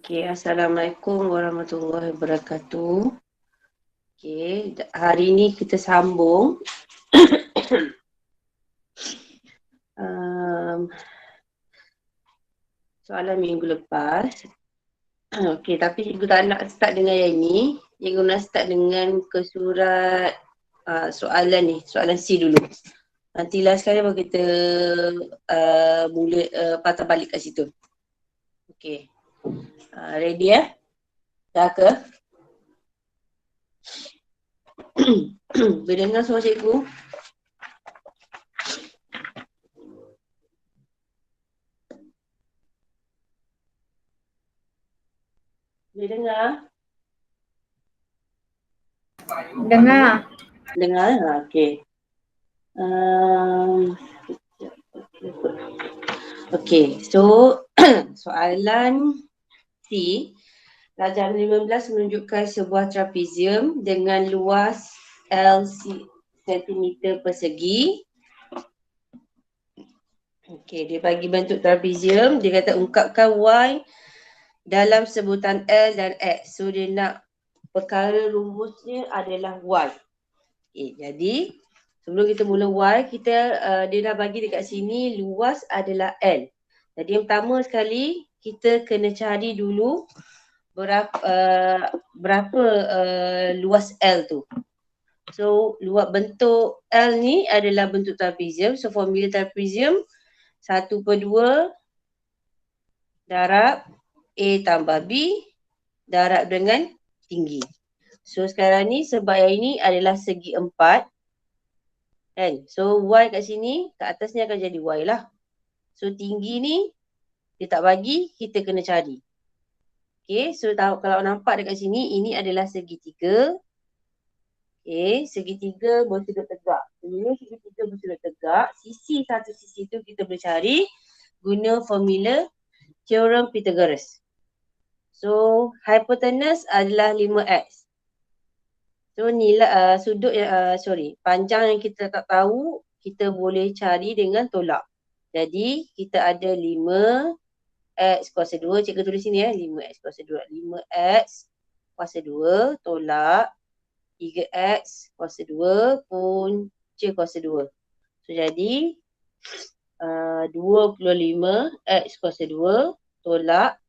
Okey, Assalamualaikum warahmatullahi wabarakatuh. Okey, hari ni kita sambung soalan minggu lepas. Okey, tapi cikgu tak nak start dengan yang ni. Cikgu nak start dengan ke surat soalan ni, soalan C dulu. Nanti last kali baru kita mula patah balik kat situ. Okey. Ready ya? Dah ke? Boleh dengar suara cikgu? Boleh dengar? Dengar. Dengar? Okey. Okey, so soalan C, rajam 15 menunjukkan sebuah trapezium dengan luas L cm persegi. Okey, dia bagi bentuk trapezium, dia kata ungkapkan Y dalam sebutan L dan X. So dia nak perkara rumusnya adalah Y. Okey, jadi sebelum kita mula Y, dia dah bagi dekat sini luas adalah L. Jadi yang pertama sekali kita kena cari dulu berapa luas L tu. So luas bentuk L ni adalah bentuk trapezium. So formula trapezium 1/2 darab A tambah B darab dengan tinggi. So sekarang ni sebab yang ini adalah segi 4 kan. So Y kat sini, kat atas ni akan jadi Y lah. So tinggi ni dia tak bagi, kita kena cari. Okay, so kalau nampak dekat sini, ini adalah segitiga. Okay, segitiga bersudut tegak. Bila segitiga bersudut tegak, sisi satu sisi tu kita boleh cari guna formula teorem Pythagoras. So hypotenuse adalah 5x. So nilai panjang yang kita tak tahu, kita boleh cari dengan tolak. Jadi kita ada 5x kuasa 2, cikgu tulis sini 5x kuasa 2. 5x kuasa 2 tolak 3x kuasa 2 punca kuasa 2. So jadi 25x kuasa 2 tolak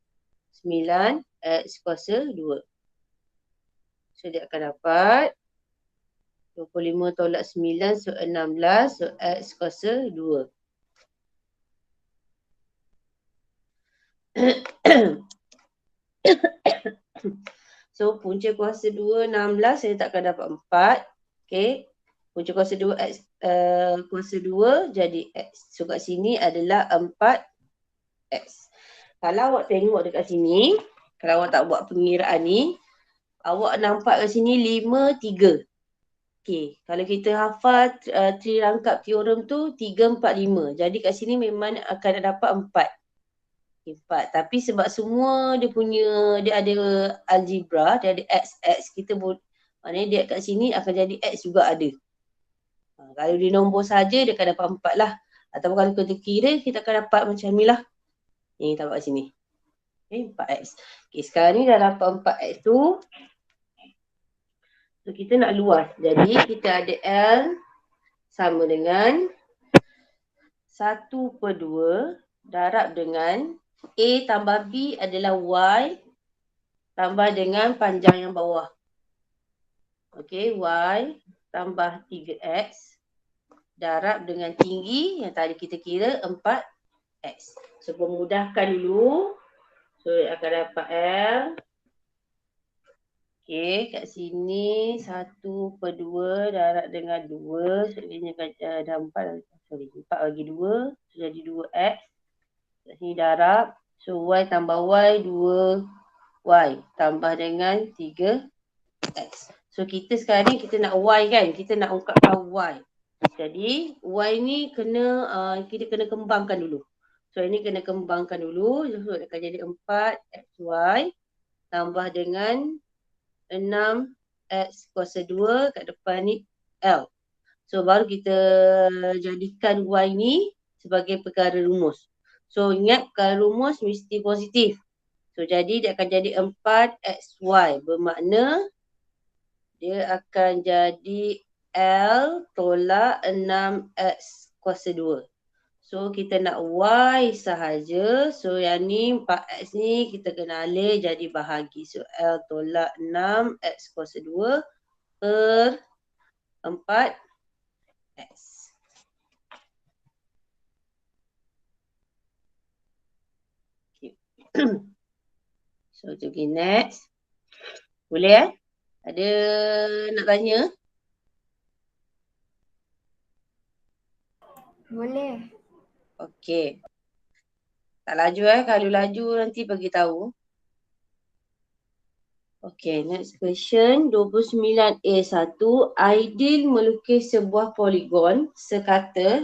9x kuasa 2. So dia akan dapat 25 tolak 9, so 16, so x kuasa 2. So punca kuasa 2, 16, saya takkan dapat 4. Okay. Punca kuasa 2, x kuasa 2 jadi x. So kat sini adalah 4x. Kalau awak tengok dekat sini, kalau awak tak buat pengiraan ni, awak nampak kat sini 5, 3. Okay, kalau kita hafal rangkap teorem tu 3, 4, 5. Jadi kat sini memang akan dapat 4. Tapi sebab semua dia ada algebra, dia ada x, kita maknanya dia kat sini akan jadi x juga ada. Kalau dia nombor saja dia akan dapat 4 lah. Ataupun kalau kita kira, kita akan dapat macam ni lah. Ni kita dapat kat sini. Okay, 4x. Okay, sekarang ni dah dapat 4x tu. So kita nak luas. Jadi kita ada L sama dengan 1/2 darab dengan A tambah B adalah Y tambah dengan panjang yang bawah. Okey, Y tambah 3X darab dengan tinggi yang tadi kita kira 4X. So pemudahkan dulu. So akan dapat L. Okey, kat sini 1/2 darab dengan 2. So ini dah 4 bagi 2. So jadi 2X. Kat sini darab. So Y tambah Y 2Y tambah dengan 3X. So kita sekarang ni kita nak Y kan. Kita nak ungkapkan Y. Jadi Y ni kita kena kembangkan dulu. So ini kena kembangkan dulu. So akan jadi 4XY tambah dengan 6x kuasa 2 kat depan ni L. So baru kita jadikan Y ni sebagai perkara rumus. So ingat perkara rumus mesti positif. So jadi dia akan jadi 4XY. Bermakna dia akan jadi L tolak 6X kuasa 2. So kita nak Y sahaja. So yang ni 4X ni kita kena alih jadi bahagi. So L tolak 6X kuasa 2 per 4X. Okay. So to pergi next. Boleh Ada nak tanya? Boleh. Okey. Tak laju Kalau laju nanti bagi tahu. Okey, next question 29A1. Aidil melukis sebuah poligon sekata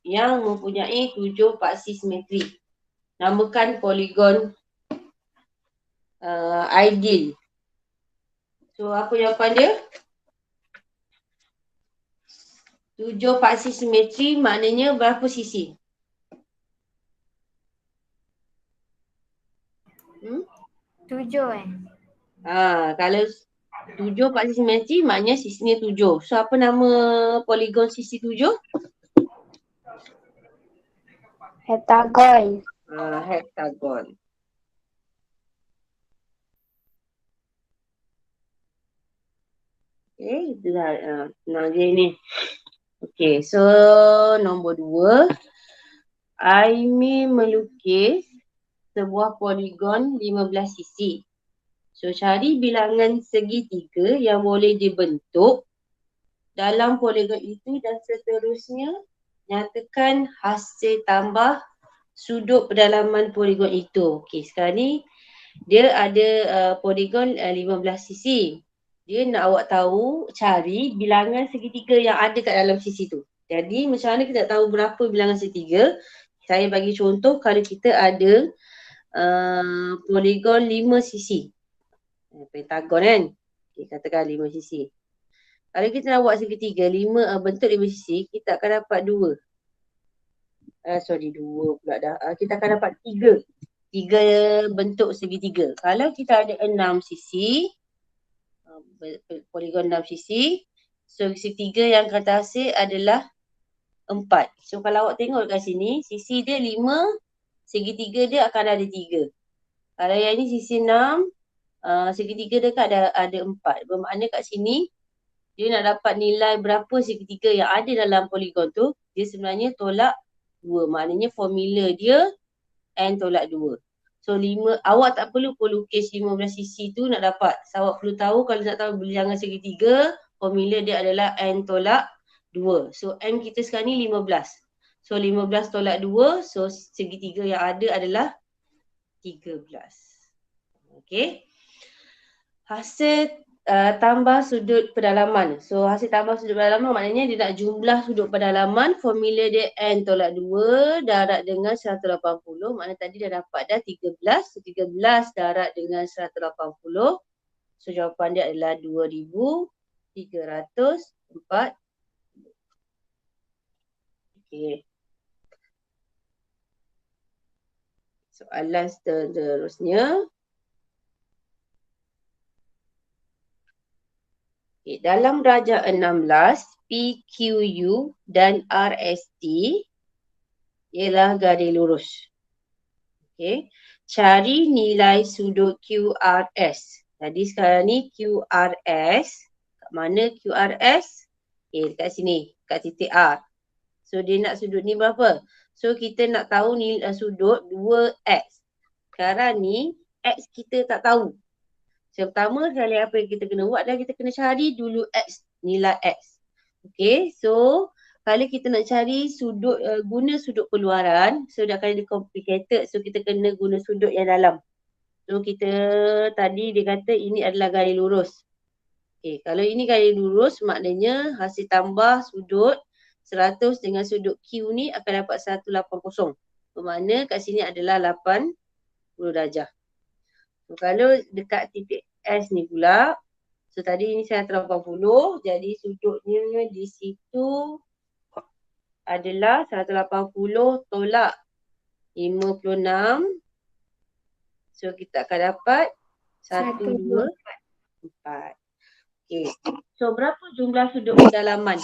yang mempunyai 7 paksi simetri. Namakan poligon Aidil. So apa jawapan dia? 7 paksi simetri maknanya berapa sisi? 7 Kalau 7 paksi simetri maknanya sisinya 7. So apa nama poligon sisi 7? Heptagon. Heptagon. Okay, itu dah senang je ni. Okay, so nombor 2. Aimi melukis sebuah poligon 15 sisi. So cari bilangan segitiga yang boleh dibentuk dalam poligon itu dan seterusnya nyatakan hasil tambah sudut pedalaman poligon itu. Okay, sekarang ni dia ada poligon 15 sisi. Dia nak awak tahu cari bilangan segitiga yang ada kat dalam sisi tu. Jadi macam mana kita tahu berapa bilangan segitiga? Saya bagi contoh kalau kita ada poligon 5 sisi. Pentagon kan? Okay, katakan 5 sisi. Kalau kita nak buat segitiga, bentuk 5 sisi, kita akan dapat 2. 2 pula dah. Kita akan dapat 3. 3 bentuk segitiga. Kalau kita ada 6 sisi, poligon 6 sisi, so segitiga yang kata hasil adalah 4. So kalau awak tengok kat sini, sisi dia 5, segitiga dia akan ada 3. Kalau yang ni sisi 6, segitiga dia kan ada 4. Bermakna kat sini, dia nak dapat nilai berapa segitiga yang ada dalam poligon tu, dia sebenarnya tolak 2. Maknanya formula dia N tolak 2. So 5, awak tak perlu lukis 15 sisi tu nak dapat. So awak perlu tahu kalau nak tahu bilangan segitiga, formula dia adalah N tolak 2. So N kita sekarang ni 15. So 15 tolak 2, so segitiga yang ada adalah 13. Okay. Hasil tambah sudut pedalaman. So hasil tambah sudut pedalaman maknanya dia nak jumlah sudut pedalaman. Formula dia N tolak 2 darat dengan 180. Maknanya tadi dah dapat dah 13. So 13 darat dengan 180. So jawapan dia adalah 2304. Okay. Soalan seterusnya. Okay, dalam darjah 16, PQU dan RST ialah garis lurus. Okay. Cari nilai sudut QRS. Jadi sekarang ni QRS. Kat mana QRS? Okay, dekat sini. Kat titik R. So dia nak sudut ni berapa? So kita nak tahu nilai sudut 2X. Sekarang ni X kita tak tahu. So, pertama kali apa yang kita kena buat adalah kita kena cari dulu X, nilai X. Okay, so kalau kita nak cari sudut, guna sudut keluaran, so dia akan jadi complicated. So kita kena guna sudut yang dalam. So kita tadi dia kata ini adalah garis lurus. Okay, kalau ini garis lurus maknanya hasil tambah sudut 100 dengan sudut Q ni akan dapat 180. Bermakna kat sini adalah 80 darjah. So, kalau dekat titik S ni pula, so tadi ni 180, jadi sudutnya di situ adalah 180 tolak 56. So kita akan dapat 1, 1, 2. 2, 4. Okay. So berapa jumlah sudut pendalaman?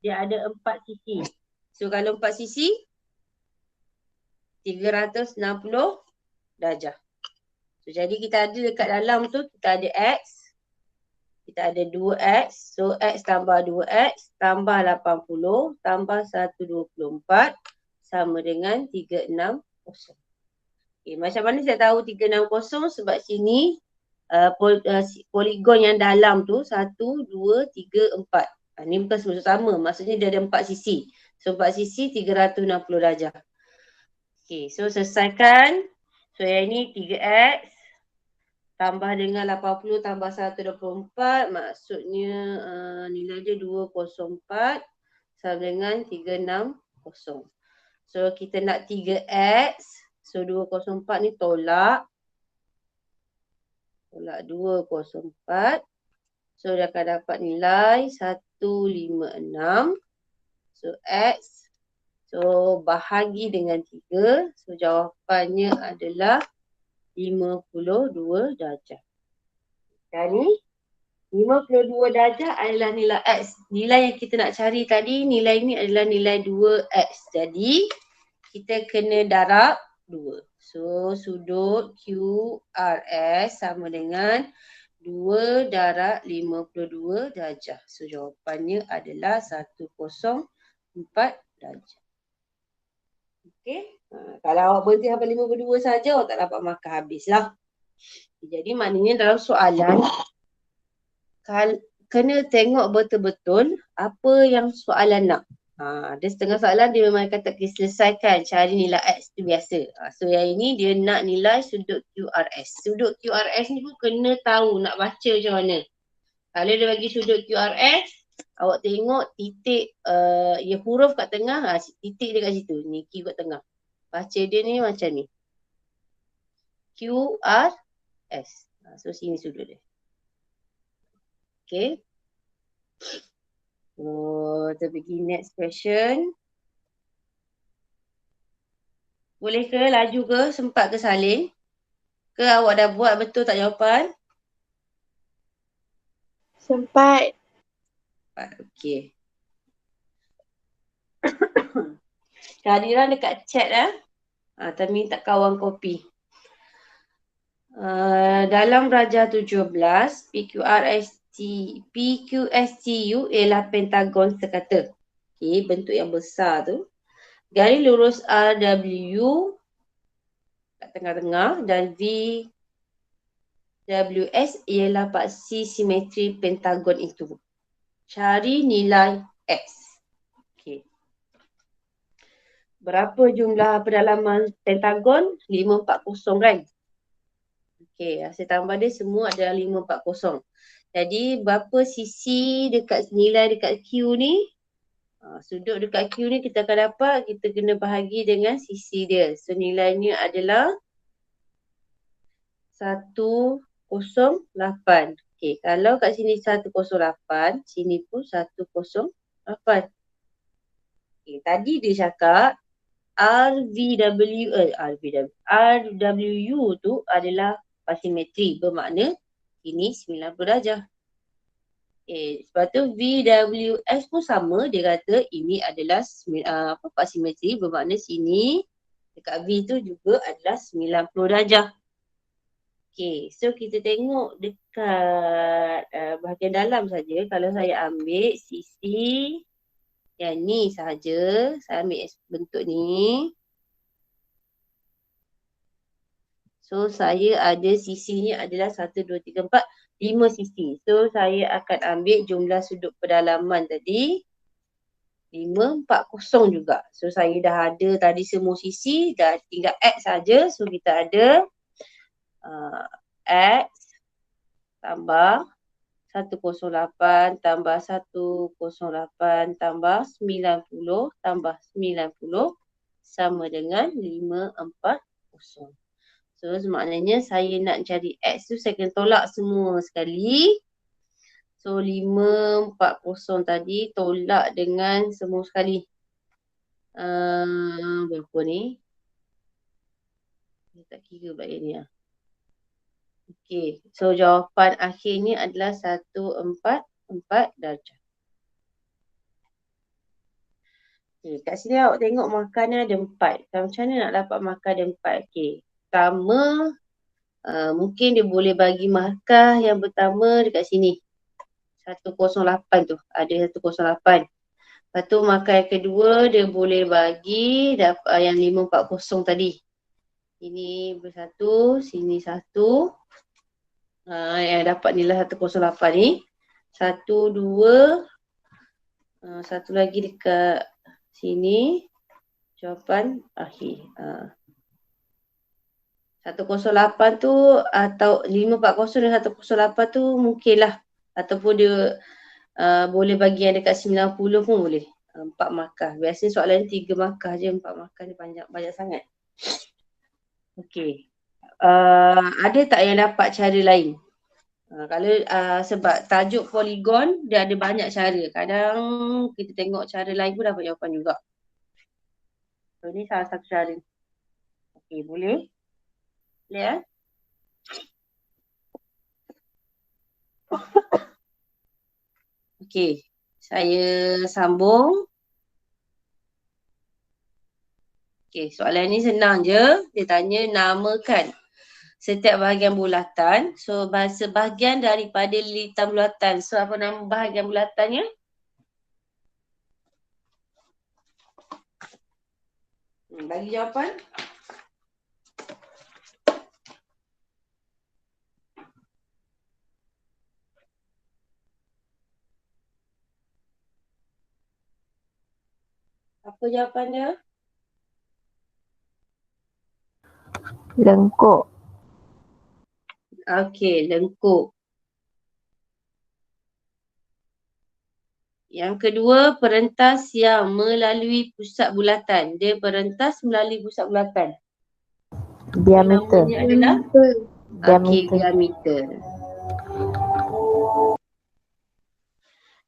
Dia ada 4 sisi. So kalau 4 sisi 360 darjah. So jadi kita ada dekat dalam tu kita ada X. Kita ada 2X. So X tambah 2X tambah 80 tambah 124 sama dengan 360. Okay, macam mana saya tahu 360? Sebab sini poligon yang dalam tu 1, 2, 3, 4. Ni bukan sama. Maksudnya dia ada 4 sisi. So 4 sisi 360 darjah. Okay, so selesaikan. So yang ni 3X tambah dengan 80 tambah 124. Maksudnya nilai dia 204 sama dengan 360. So kita nak 3X. So 204 ni tolak. Tolak 204. So dia akan dapat nilai 156. So X. So bahagi dengan 3. So jawapannya adalah 52 darjah. Dan ni 52 darjah adalah nilai X. Nilai yang kita nak cari tadi, nilai ni adalah nilai 2X. Jadi kita kena darab 2. So sudut QRS sama dengan 2 darab 52 darjah. So jawapannya adalah 104 darjah. Okey. Kalau awak berhenti sampai 52 saja, awak tak dapat markah habislah. Jadi maknanya dalam soalan kena tengok betul-betul apa yang soalan nak. Dia setengah soalan dia memang kata selesaikan cari nilai X tu biasa. So yang ini dia nak nilai sudut QRS. Sudut QRS ni pun kena tahu nak baca macam mana. Kalau dia bagi sudut QRS, awak tengok titik huruf kat tengah, titik dia kat situ. Ni Q kat tengah. Baca dia ni macam ni. QRS. So sini sudut dia. Okay. So, kita pergi next question. Boleh ke laju ke? Sempat ke salin? Ke awak dah buat betul tak jawapan? Sempat. Okey. Kehadiran dekat chat minta kawan kopi. Dalam darjah 17, PQSTU ialah pentagon sekata. Okey, bentuk yang besar tu. Garis lurus RW kat tengah-tengah dan VWS ialah paksi simetri pentagon itu. Cari nilai X. Okey. Berapa jumlah pedalaman pentagon? 540 kan? Okey, hasil tambah dia semua adalah 540. Jadi berapa sisi dekat nilai dekat Q ni? Sudut dekat Q ni kita akan dapat, kita kena bahagi dengan sisi dia. So nilainya adalah 108. Okey, kalau kat sini 108, sini pun 108. Okey, tadi dia cakap RWU tu adalah pasimetri, bermakna ini 90 darjah. Sebab tu VWS pun sama, dia kata ini adalah pasimetri, bermakna sini dekat V tu juga adalah 90 darjah. Okay, so kita tengok dekat bahagian dalam saja. Kalau saya ambil sisi yang ni sahaja, saya ambil bentuk ni. So saya ada sisinya adalah 1, 2, 3, 4, 5 sisi. So saya akan ambil jumlah sudut pedalaman tadi 540 juga. So saya dah ada tadi semua sisi, dah tinggal X saja. So kita ada X tambah 108 tambah 108 tambah 90 tambah 90 sama dengan 540. So maknanya saya nak cari X tu saya kena tolak semua sekali. So 540 tadi tolak dengan semua sekali. Berapa ni? Dia tak kira baik ni lah. Okey, so jawapan akhirnya adalah 144 darjah. Okay, kat sini awak tengok makanan ada 4. Macam mana nak dapat makan ada 4? Okey, pertama mungkin dia boleh bagi markah yang pertama dekat sini. 108 tu, ada 108. Lepas tu markah yang kedua dia boleh bagi yang 540 tadi. Ini bersatu, sini satu. Yang dapat nilai 108 ni. 1, 2. Satu lagi dekat sini. Jawapan akhir. 108 tu atau 540 dan 108 tu mungkinlah. Ataupun dia boleh bagi yang dekat 90 pun boleh. 4 markah. Biasanya soalan ni 3 markah je. 4 markah ni banyak sangat. Okey. Ada tak yang dapat cara lain? Kalau sebab tajuk poligon dia ada banyak cara. Kadang kita tengok cara lain pun dapat jawapan juga. So ni salah satu cara. Okey, boleh? Boleh ya? Okey, saya sambung. Okey, soalan ni senang je. Dia tanya namakan setiap bahagian bulatan. So, bahasa bahagian daripada lilitan bulatan. So, apa nama bahagian bulatannya? Bagi jawapan. Apa jawapan dia? Lengkuk. Okey, lengkuk. Yang kedua, perentas yang melalui pusat bulatan. Dia perentas melalui pusat bulatan. Diameter. Namanya adalah Diameter. diameter.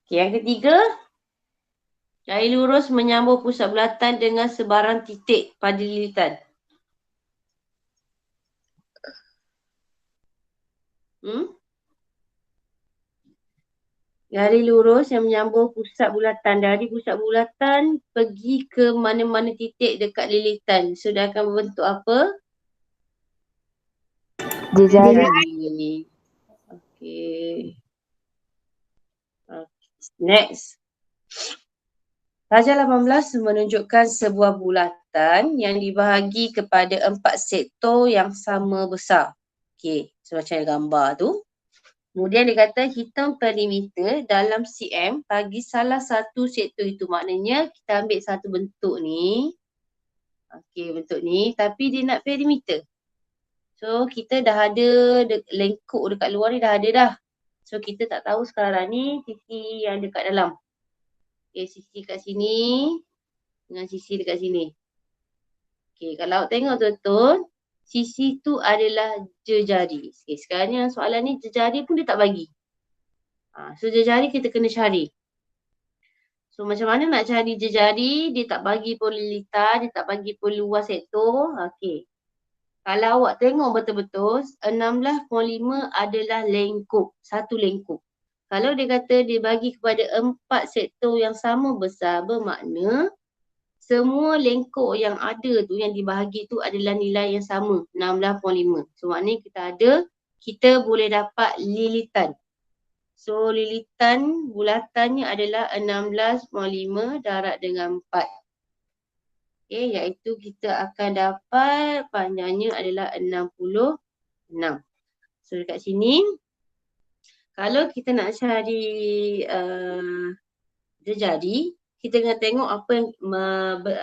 Yang ketiga, jari lurus menyambung pusat bulatan dengan sebarang titik pada lilitan. Jari lurus yang menyambung pusat bulatan. Dari pusat bulatan pergi ke mana-mana titik dekat lilitan. So, dia akan membentuk apa? Jejari. Okey. Next. Darjah 18 menunjukkan sebuah bulatan yang dibahagi kepada 4 sektor yang sama besar. Okey, so macam gambar tu. Kemudian dia kata hitung perimeter dalam cm bagi salah satu sektor itu. Maknanya kita ambil satu bentuk ni. Okey, bentuk ni. Tapi dia nak perimeter. So, kita dah ada lengkuk dekat luar ni dah ada dah. So, kita tak tahu sekarang ni sisi yang dekat dalam. Okey, sisi kat sini dengan sisi dekat sini. Okey, kalau awak tengok betul-betul, sisi tu adalah jejari. Okay, sekarang ni soalan ni jejari pun dia tak bagi. So jejari kita kena cari. So macam mana nak cari jejari, dia tak bagi pun lilitan, dia tak bagi pun luas sektor. Okey. Kalau awak tengok betul-betul, 16.5 adalah lengkuk. Satu lengkuk. Kalau dia kata dia bagi kepada 4 sektor yang sama besar, bermakna semua lengkuk yang ada tu, yang dibahagi tu adalah nilai yang sama, 16.5. So maknanya kita boleh dapat lilitan. So lilitan bulatannya adalah 16.5 darab dengan 4. Okay, iaitu kita akan dapat panjangnya adalah 66. So dekat sini, kalau kita nak cari jejari, kita kena tengok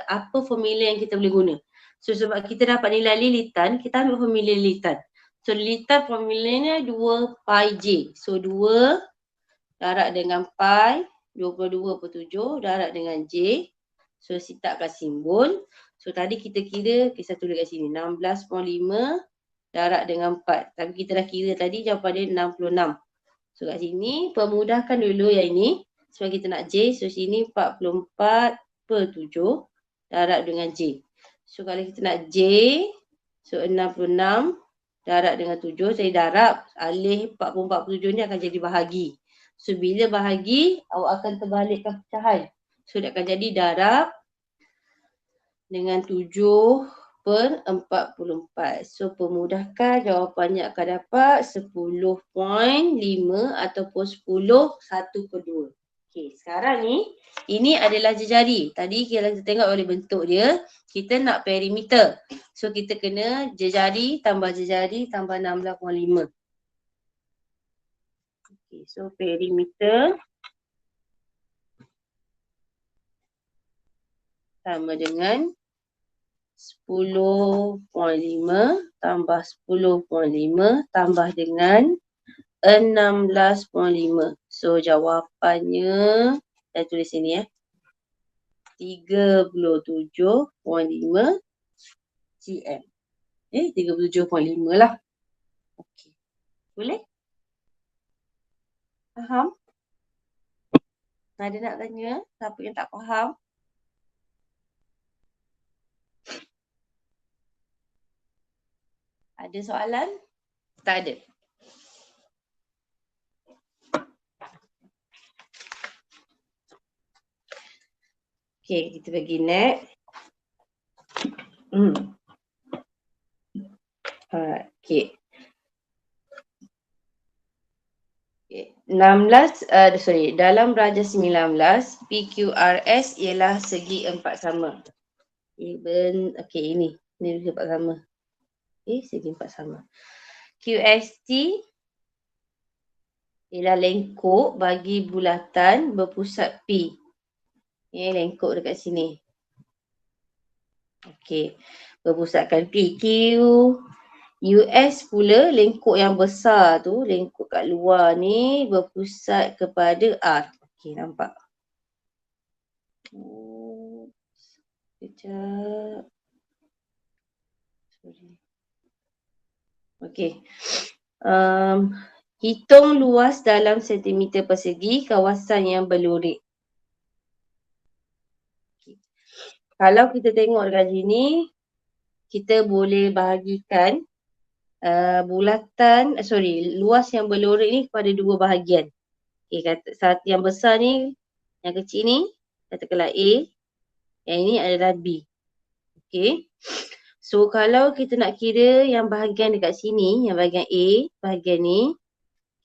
apa formula yang kita boleh guna. So sebab kita dapat nilai lilitan, kita ambil formula lilitan. So lilitan formulanya 2 pi j. So 2 darab dengan pi, 22/7 darab dengan j. So letakkan simbol. So tadi kita kira, kita tulis kat sini 16.5 darab dengan 4. Tapi kita dah kira tadi jawapan dia 66. So kat sini permudahkan dulu yang ini. Sebab kita nak J, so sini 44/7 darab dengan J. So kalau kita nak J, So 66 darab dengan 7. Saya darab alih 40-47 ni akan jadi bahagi. So bila bahagi, awak akan terbalikkan pecahan. So dia akan jadi darab dengan 7/44. So pemudahkan, jawapannya akan dapat 10.5 ataupun 10 1/2. Okey, sekarang ni ini adalah jejari. Tadi kita tengok oleh bentuk dia, kita nak perimeter. So kita kena jejari tambah 16.5. Okey, so perimeter sama dengan 10.5 tambah 10.5 tambah dengan 16.5. So jawapannya saya tulis sini 37.5 cm. 37.5 lah. Okey. Boleh? Faham? Ada nak tanya? Siapa yang tak faham? Ada soalan? Tak ada. Okey, kita pergi next. Okey. 16, dalam darjah 19, PQRS ialah segi empat sama. Okey, ini segi empat sama. Segi empat sama. QST ialah lengkuk bagi bulatan berpusat P. Lengkuk dekat sini. Okey, berpusatkan P. US pula lengkuk yang besar tu, lengkuk kat luar ni berpusat kepada R. Okey, nampak? Sekejap. Sorry. Okey. Hitung luas dalam sentimeter persegi kawasan yang berlurik. Okay. Kalau kita tengok dekat sini, kita boleh bahagikan luas yang berlurik ni kepada dua bahagian. Satu yang besar ni, yang kecil ni, katakanlah A, yang ini adalah B. Okey. So kalau kita nak kira yang bahagian dekat sini, yang bahagian A, bahagian ni,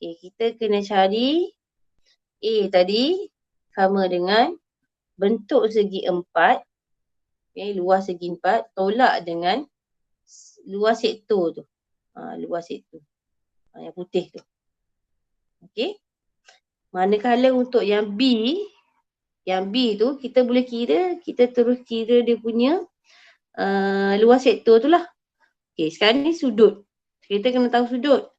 kita kena cari A tadi sama dengan bentuk segi 4, luas segi 4 tolak dengan luas sektor tu. Luas sektor. Yang putih tu. Okey. Manakala untuk yang B tu kita boleh kira, kita terus kira dia punya luas sektor tu lah. Okey, sekarang ni sudut. Kita kena tahu sudut.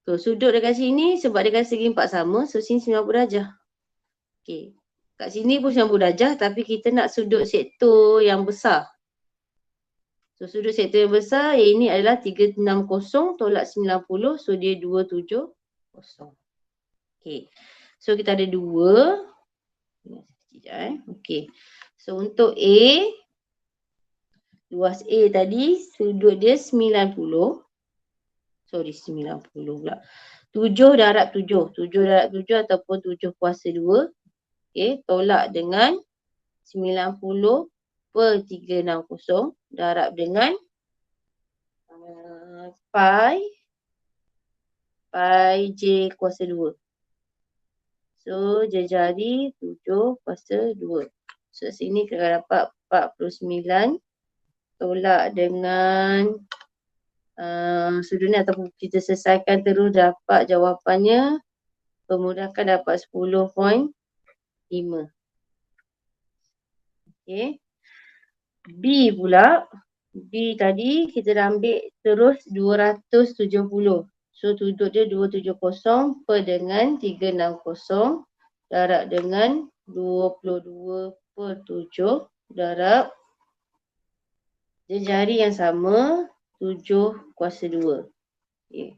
So, sudut dekat sini sebab dia kan segi 4 sama, so sini 90 darjah. Okey. Kat sini pun 90 darjah tapi kita nak sudut sektor yang besar. So, sudut sektor yang besar, yang ini adalah 360 tolak 90, so dia 270. Okey. So, kita ada 2. Okey. So, untuk A, luas A tadi, sudut dia 90 pula. 7 darab 7. 7 darab 7 ataupun 7 kuasa 2. Okey, tolak dengan 90/360 darab dengan pi J kuasa 2. So, jejari 7 kuasa 2. So, sini kita dapat 49 tolak dengan sudut ni ataupun kita selesaikan terus dapat jawapannya. Pemudahkan dapat 10.5. Okey. B pula. B tadi kita dah ambil terus 270. So sudut dia 270 per dengan 360 darab dengan 22/7 darab jari yang sama 7 kuasa 2. Okay.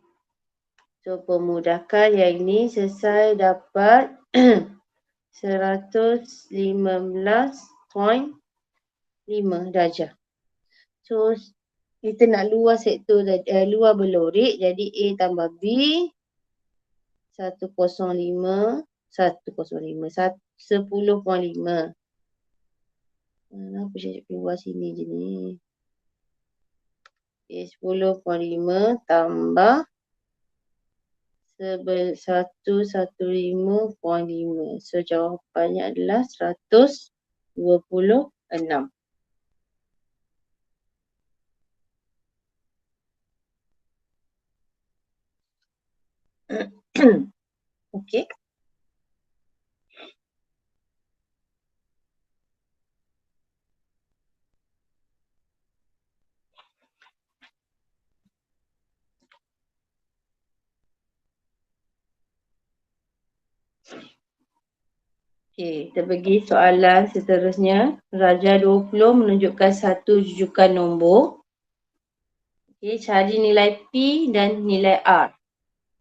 So pemudahkan yang ini selesai dapat 115.5 darjah. So kita nak luar sektor luar berlorik, jadi A tambah B 105 10.5. Kenapa saya keluar sini je ni? Okay, 10.5 tambah 115.5. So jawapannya adalah 126. Okey. Okey, kita pergi soalan seterusnya. Raja 20 menunjukkan satu jujukan nombor. Okey, cari nilai P dan nilai R.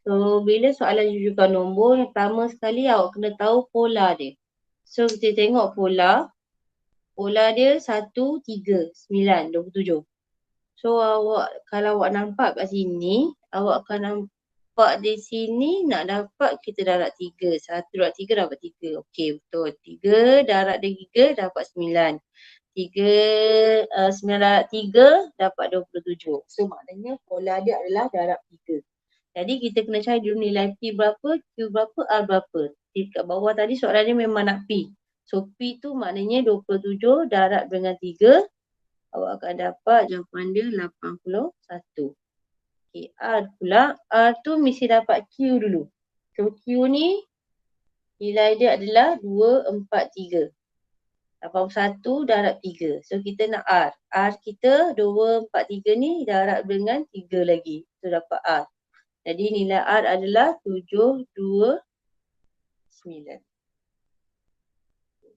So, bila soalan jujukan nombor, yang pertama sekali awak kena tahu pola dia. So, kita tengok pola. Pola dia 1, 3, 9, 27. So, kalau awak nampak kat sini, awak akan nampak di sini nak dapat kita darab 3. 1 darab 3 dapat 3. Okey, betul. 3 darab 3 dapat 9. 9 darab 3 dapat 27. So, maknanya pola dia adalah darab 3. Jadi kita kena cari dulu nilai P berapa, Q berapa, R berapa. Kat bawah tadi soalan dia memang nak P. So P tu maknanya 27 darab dengan 3. Awak akan dapat jawapan dia 81. Okay, R pula. R tu mesti dapat Q dulu. So Q ni nilai dia adalah 243. 81 darab 3. So kita nak R. R kita 243 ni darab dengan 3 lagi. So dapat R. Jadi nilai R adalah 729.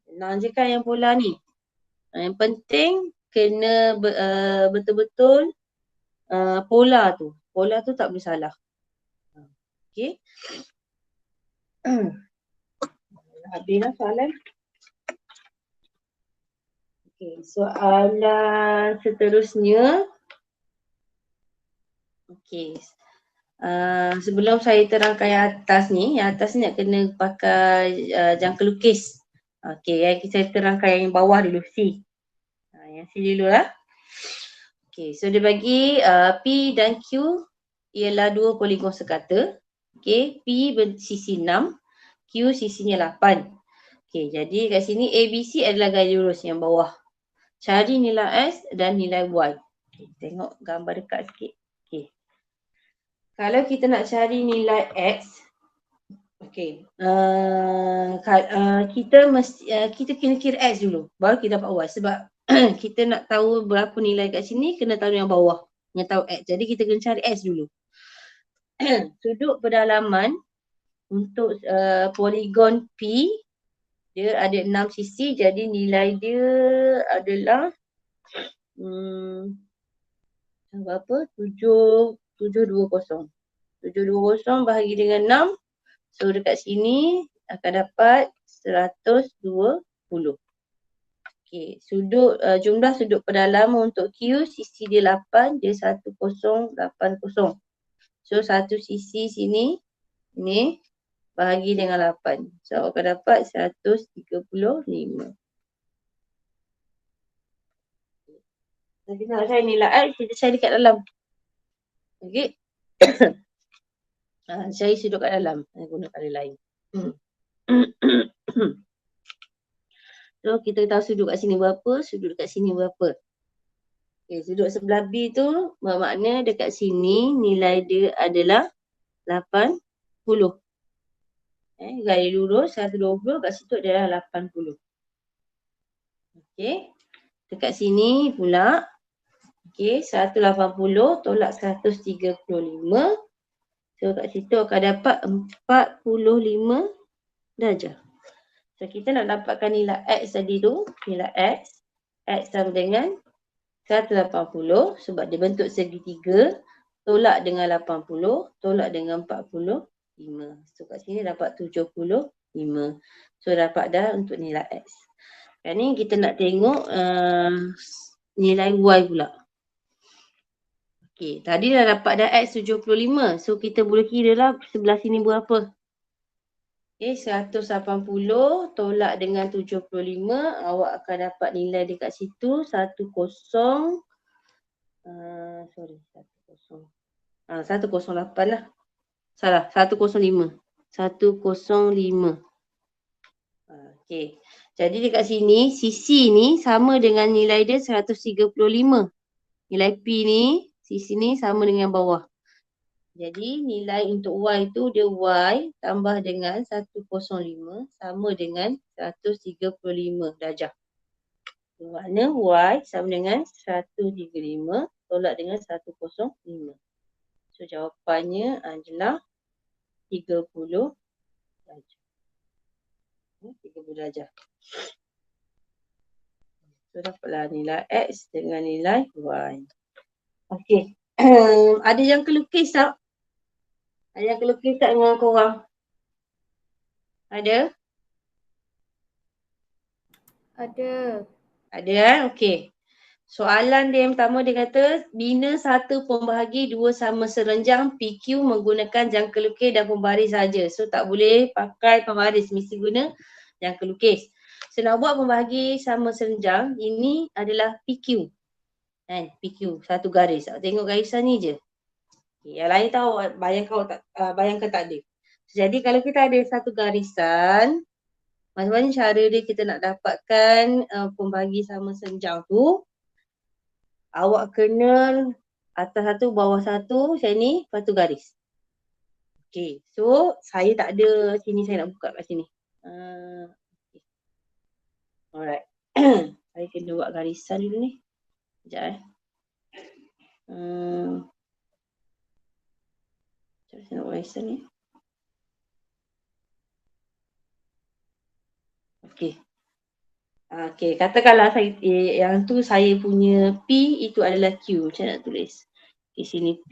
Senang je kan yang pola ni. Yang penting kena betul-betul pola tu. Pola tu tak boleh salah. Okey. Habislah soalan. Okey, soalan seterusnya. Okey. Sebelum saya terangkan yang atas ni nak kena pakai jangka lukis. Okey, saya terangkan yang bawah dulu, C. Yang C dulu lah. Okey, so dia bagi P dan Q ialah dua poligon sekata. Okey, P bersisi 6, Q sisinya 8. Okey, jadi kat sini ABC adalah garis lurus yang bawah. Cari nilai S dan nilai Y. Okay, tengok gambar dekat sikit. Okey. Kalau kita nak cari nilai X, okey, kita kena kira X dulu, baru kita dapat Y. Sebab kita nak tahu berapa nilai kat sini, kena tahu yang bawah, kena tahu X. Jadi kita kena cari X dulu. Sudut pendalaman untuk poligon P, dia ada 6 sisi, jadi nilai dia adalah berapa? 720. 720 bahagi dengan 6. So dekat sini akan dapat 120. Okey, jumlah sudut pendalaman untuk Q, sisi dia 8, dia 1080. So satu sisi sini ni bahagi dengan 8. So akan dapat 135. Jadi nak cari nilai X, kita cari kat dalam. Okey. Cari sudut kat dalam. Guna kali lain. So kita tahu sudut kat sini berapa, sudut kat sini berapa. Okay, sudut sebelah B tu bermakna dekat sini nilai dia adalah 80. Garis lurus 120, kat situ adalah 80. Okey. Dekat sini pula, okey, 180 tolak 135. So kat situ akan dapat 45 darjah. So kita nak dapatkan nilai X tadi tu, nilai X sama dengan 180 sebab dia bentuk segitiga, tolak dengan 80, tolak dengan 45. So kat sini dapat 75. So dapat dah untuk nilai X. Sekarang ni kita nak tengok nilai Y pula. Okey, tadi dah dapat dah X 75. So kita boleh kira lah sebelah sini berapa. Okey, 180 tolak dengan 75. Awak akan dapat nilai dekat situ 10. Sorry, 10. 108 lah. Salah, 105. 105. Okey. Jadi dekat sini, sisi ni sama dengan nilai dia 135. Nilai P ni, sisi ni sama dengan bawah. Jadi nilai untuk Y tu dia Y tambah dengan 105 sama dengan 135 darjah. Makna Y sama dengan 135 tolak dengan 105. So jawapannya adalah 30 darjah. 30 darjah. So dapatlah nilai X dengan nilai Y. Okey. Ada yang kelukis tak? Ada yang kelukis tak dengan korang? Ada? Ada. Ada Okey. Soalan dia yang pertama dia kata bina satu pembahagi dua sama serenjang PQ menggunakan jangka lukis dan pembaris saja. So tak boleh pakai pembaris, mesti guna jangka lukis. So nak buat pembahagi sama serenjang, ini adalah PQ. Kan? PQ, satu garis. Tengok garisan ni je. Okay, yang lain tahu bayangkan tak ada. Jadi kalau kita ada satu garisan, macam-mana cara dia kita nak dapatkan pembahagi sama senjang tu? Awak kena atas satu, bawah satu, macam ni, lepas tu garis. Okay, so saya tak ada sini, saya nak buka kat sini. Okay. Alright. Saya kena buat garisan dulu ni. Sekejap Sekejap saya nak buat garisan ni. Okay. Okay, katakanlah saya, yang tu saya punya P itu adalah Q. Macam nak tulis. Okay, sini P.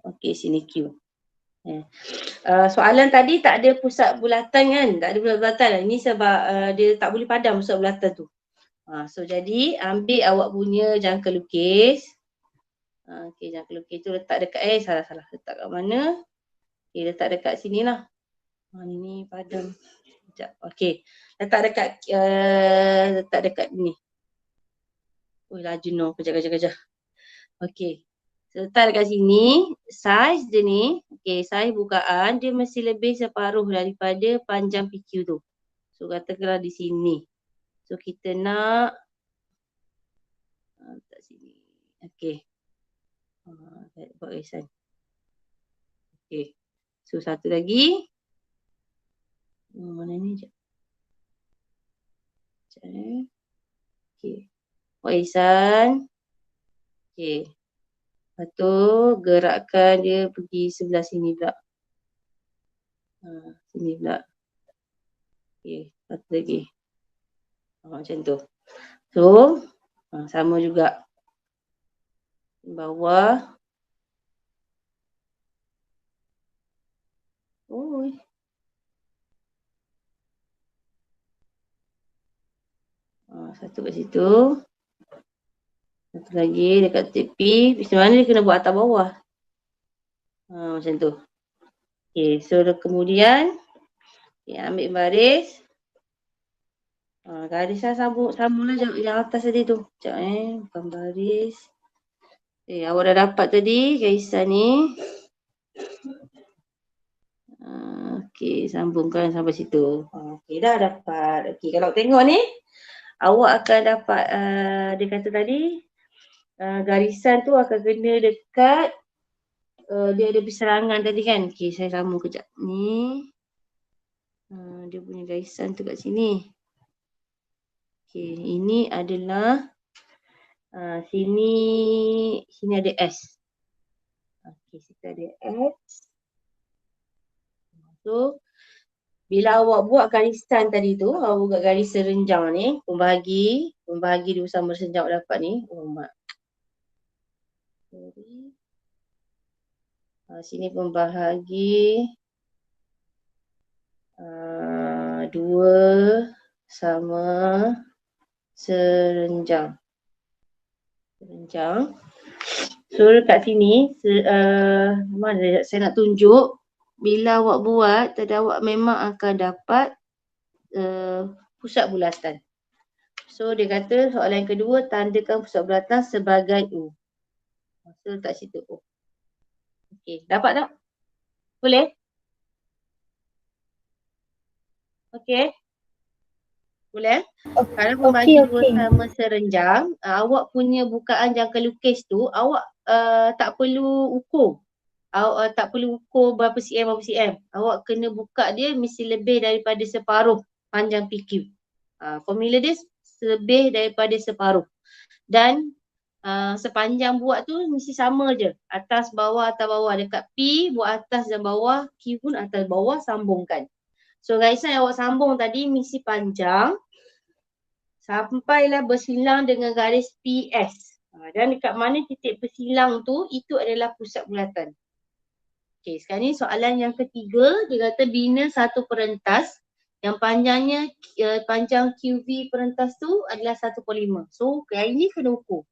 Okay, sini Q. Soalan tadi tak ada pusat bulatan kan? Tak ada pusat bulatan. Ini sebab dia tak boleh padam pusat bulatan tu. So jadi ambil awak punya jangka lukis. Okay, jangka lukis tu letak dekat, salah. Letak kat mana? Okay, letak dekat sini lah. Ini padam. Sekejap. Okay. Letak dekat ni. Oh, laju no. Kejap. Okay. So, letak dekat sini. Saiz dia ni. Okay, saiz bukaan dia mesti lebih separuh daripada panjang PQ tu. So, katakanlah di sini. So, kita nak letak sini. Okay. Buat garisan. Okay. So, satu lagi. Mana ni je? Okay. Buat garisan. Okay. Lepas tu gerakkan dia pergi sebelah sini pula. Sini pula. Okay. Satu lagi. Macam tu. So, sama juga. Bawah. Satu kat situ. Satu lagi dekat tepi. Sebenarnya dia kena buat atas bawah. Macam tu. Okay, so kemudian ambil baris. Garis lah sambung lah yang atas tadi tu. Sekejap bukan baris. Awak dah dapat tadi garisan ni. Okay, sambungkan sampai situ. Okay, dah dapat. Okay, kalau tengok ni, awak akan dapat, dia kata tadi, garisan tu akan kena dekat, dia ada perserangan tadi kan. Okay, saya sambung kejap. Ni, dia punya garisan tu kat sini. Okay, ini adalah, sini ada S. Okay, situ ada S. So, bila awak buat garisan tadi tu, awak buat garis serenjang ni, pembahagi dua sama serenjang awak dapat ni. Sini pembahagi dua sama serenjang. So kat sini mana saya nak tunjuk bila awak buat tadi awak memang akan dapat pusat bulatan. So dia kata soalan yang kedua tandakan pusat bulatan sebagai U. So letak situ U. Okey, dapat tak? Boleh? Okey. Boleh? Kalau membagi dua sama serenjang, awak punya bukaan jangka lukis tu awak tak perlu ukur. Awak tak perlu ukur berapa cm. Awak kena buka dia mesti lebih daripada separuh panjang PQ. Formula dia lebih daripada separuh. Dan sepanjang buat tu mesti sama je. Atas bawah, dekat P buat atas dan bawah, Q pun atas bawah sambungkan. So garisan yang awak sambung tadi mesti panjang sampailah bersilang dengan garis PS. Dan dekat mana titik bersilang tu, itu adalah pusat bulatan. Okey, sekarang ni soalan yang ketiga, dia kata bina satu perentas yang panjangnya, panjang QV perentas tu adalah 1/5. So, yang ini kena ukur.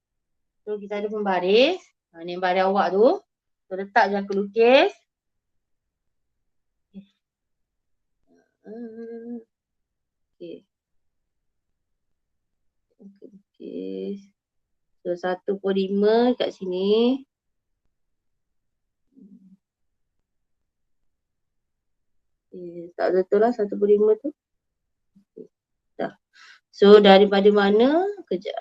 So, kita ada pembaris. Ni baris awak tu. So, letak jangka lukis. Okey. Okey. So 1/5 kat sini. Tak betul lah 1/5 tu. Okay. Dah. So daripada mana? Kejap.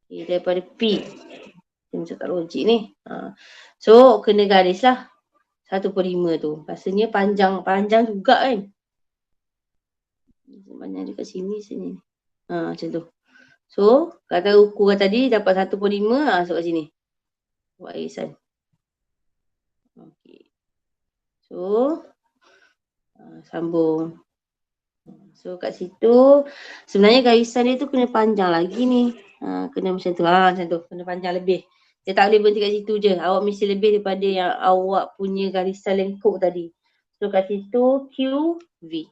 Okay, daripada P. Macam tak logik ni. So kena garis lah 1/5 tu. Rasanya panjang juga kan. Panjang dekat sini. Macam tu. So kata ukuran tadi dapat 1/5. Masuk kat sini. Buat irisan. Okay. So sambung. So kat situ sebenarnya garisan dia tu kena panjang lagi ni. Kena macam tu. Macam tu. Kena panjang lebih. Dia tak boleh berhenti kat situ je. Awak mesti lebih daripada yang awak punya garisan lengkuk tadi. So kat situ QV.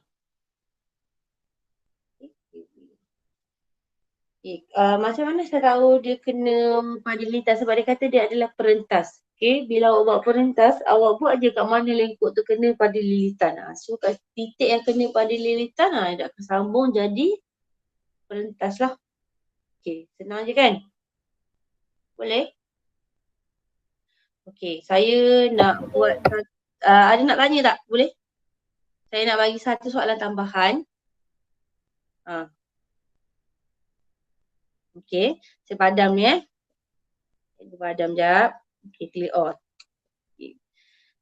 Okay. Macam mana saya tahu dia kena pada lilitan? Sebab dia kata dia adalah perentas. Okay, bila awak buat perentas, awak buat je kat mana lengkuk tu kena pada lilitan. So kat titik yang kena pada lilitan, dia akan sambung jadi perentas lah. Okay, senang je kan? Boleh? Okay, saya nak buat, ada nak tanya tak? Boleh? Saya nak bagi satu soalan tambahan. Okay, saya padam ni Saya padam jap. Okay, clear all.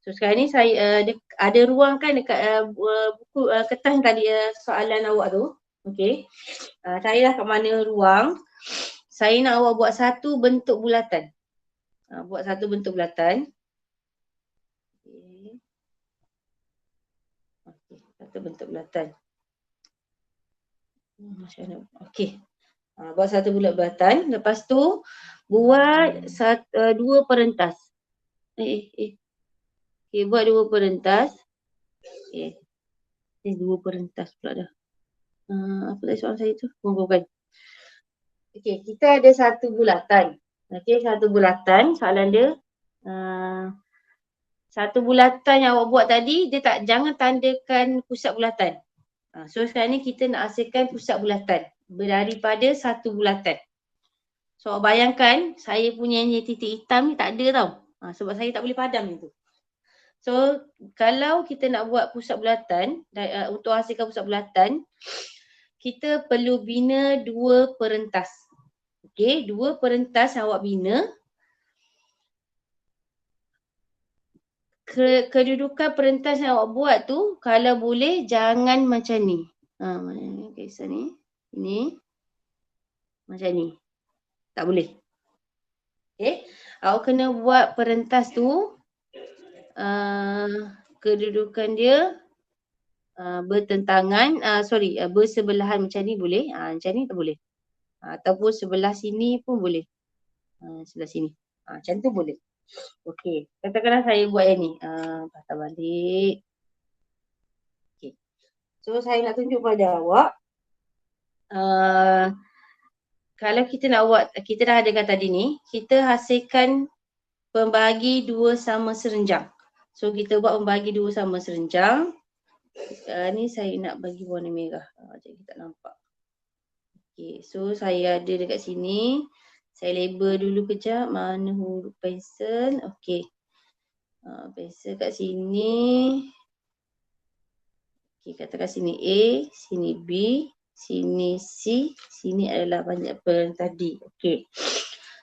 So sekarang ni saya ada ruang kan dekat buku kertas tadi soalan awak tu. Okey. Saya dah kat mana ruang. Saya nak awak buat satu bentuk bulatan. Buat satu bentuk bulatan. Okey. Satu bentuk bulatan. Macam mana? Okey. Buat satu bulat bulatan. Lepas tu buat dua perentas. Okay, buat dua perentas. Okay. Dua perentas pula dah. Apa tadi soalan saya tu? Bukan. Okay, kita ada satu bulatan. Okay, satu bulatan. Soalan dia. Satu bulatan yang awak buat tadi, dia jangan tandakan pusat bulatan. So sekarang ni kita nak hasilkan pusat bulatan. Daripada satu bulatan. So awak bayangkan, saya punya titik hitam ni tak ada tau. Sebab saya tak boleh padam itu. So, kalau kita nak buat pusat bulatan, untuk hasilkan pusat bulatan, kita perlu bina dua perentas. Okey, dua perentas yang awak bina. Kedudukan perentas yang awak buat tu, kalau boleh jangan macam ni. Mana ni kisah ni? Ini. Macam ni. Tak boleh. Okey, awak kena buat perentas tu. Kedudukan dia bertentangan, bersebelahan macam ni boleh, macam ni tak boleh. Ataupun sebelah sini pun boleh. Sebelah sini. Macam tu boleh. Okey, katakanlah saya buat yang ni. Patah balik. Okey. So saya nak tunjuk pada awak kalau kita nak buat, kita dah adakan tadi ni, kita hasilkan pembagi dua sama serenjang. So kita buat pembagi dua sama serenjang. Ni saya nak bagi warna merah. Jadi tak nampak. Okay, so saya ada dekat sini. Saya label dulu kejap mana huruf pensel. Okay. Pensel kat sini. Okay, katakan sini A, sini B, sini C, sini adalah banyak tadi. Okay.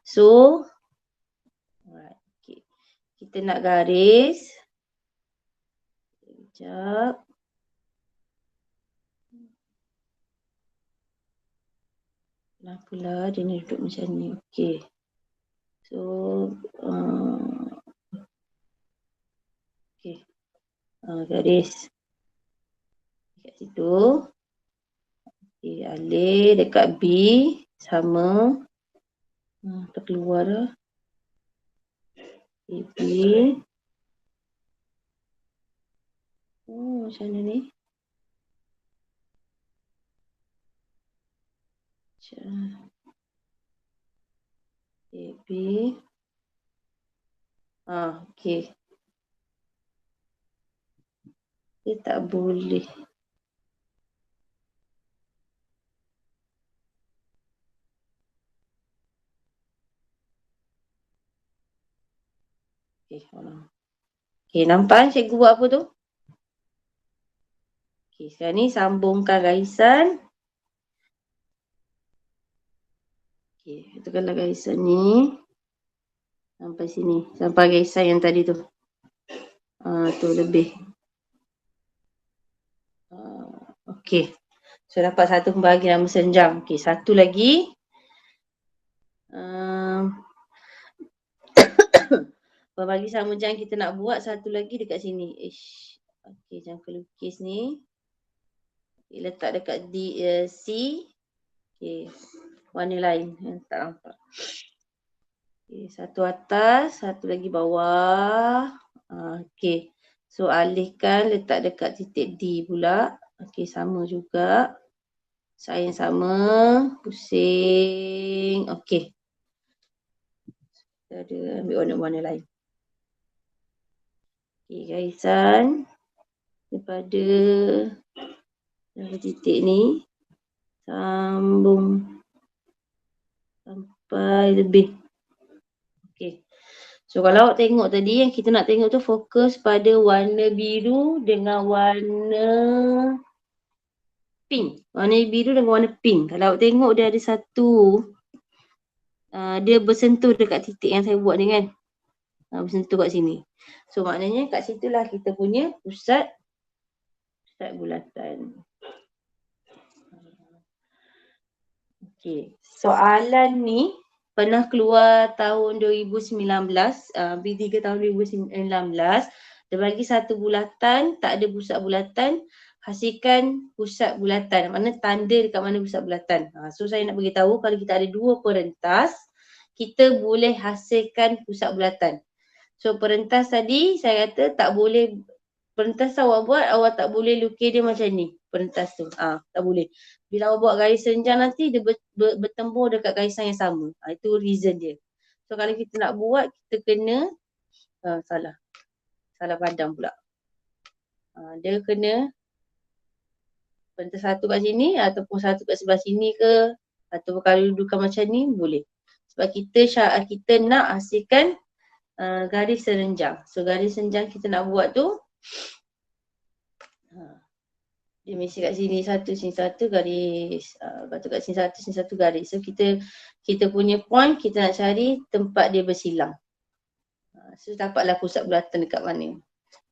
So, okay. Kita nak garis. Sekejap. Kenapalah dia ni duduk macam ni. Okay. So, okay. Garis. Dekat situ. Okay, alih dekat B. Sama. Terkeluar dah. Okay, B. Macam mana ni? Okay, B. Okay. Dia tak boleh. Okay, nampak cikgu buat apa tu? Okay, sekarang ni sambungkan garisan. Okay, tekanlah garisan ni. Sampai sini. Sampai garisan yang tadi tu. Tu lebih. Okay. So, dapat satu pembagi nama senjang. Okay, satu lagi. Pembagi sama jang kita nak buat satu lagi dekat sini. Okay, jangka lukis ni. Okay, letak dekat C. Okay, warna lain. Tak nampak. Okay, satu atas, satu lagi bawah. Okay. So, alihkan letak dekat titik D pula. Okay, sama juga. Sayang sama. Pusing. Okay. Kita ada ambil warna-warna lain. Okay, garisan. Daripada titik ni. Sambung. Sampai lebih. Okay. So kalau awak tengok tadi yang kita nak tengok tu fokus pada warna biru dengan warna pink. Warna biru dengan warna pink. Kalau awak tengok dia ada satu, dia bersentuh dekat titik yang saya buat ni kan. Bersentuh kat sini. So maknanya kat situlah kita punya pusat bulatan. Okay. Soalan ni pernah keluar tahun 2019, B3 tahun 2019. Dia bagi satu bulatan, tak ada pusat bulatan, hasilkan pusat bulatan. Mana tanda dekat mana pusat bulatan. So saya nak beritahu kalau kita ada dua perentas, kita boleh hasilkan pusat bulatan. So perentas tadi saya kata tak boleh, perentas awak buat, awak tak boleh lukis dia macam ni. Perentas tu, tak boleh. Bila awak buat garis senjang nanti, dia bertembur dekat garisan yang sama. Itu reason dia. So kalau kita nak buat, kita kena, salah padam pula. Dia kena perentas satu kat sini, ataupun satu kat sebelah sini ke, ataupun kalau dudukan macam ni, boleh. Sebab kita nak hasilkan garis serenjang. So garis senjang kita nak buat tu, dia mesti kat sini satu garis. Lepas tu kat sini satu garis. So kita punya point, kita nak cari tempat dia bersilang. So dapatlah pusat bulatan dekat mana.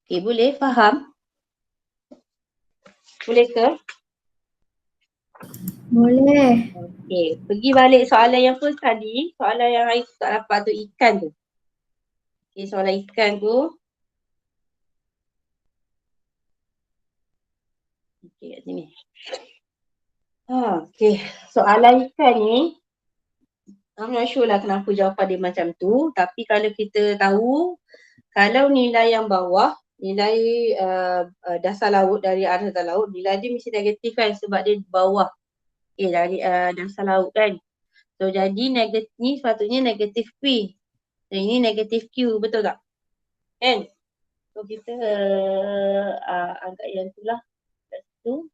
Okay, boleh? Faham? Boleh ke? Boleh. Okay, pergi balik soalan yang first tadi. Soalan yang hari tu tak dapat tu, ikan tu. Okay, soalan ikan tu. Okay, kat sini. Okay, soalan ikan ni, I'm not sure lah kenapa jawapan dia macam tu. Tapi kalau kita tahu, kalau nilai yang bawah, nilai dasar laut, dari arah dasar laut, nilai dia mesti negatif kan sebab dia bawah. Dari dasar laut kan. So jadi negatif ni sepatutnya negatif P. So ini negatif Q, betul tak? Kan? So kita angkat yang tu lah. Tu.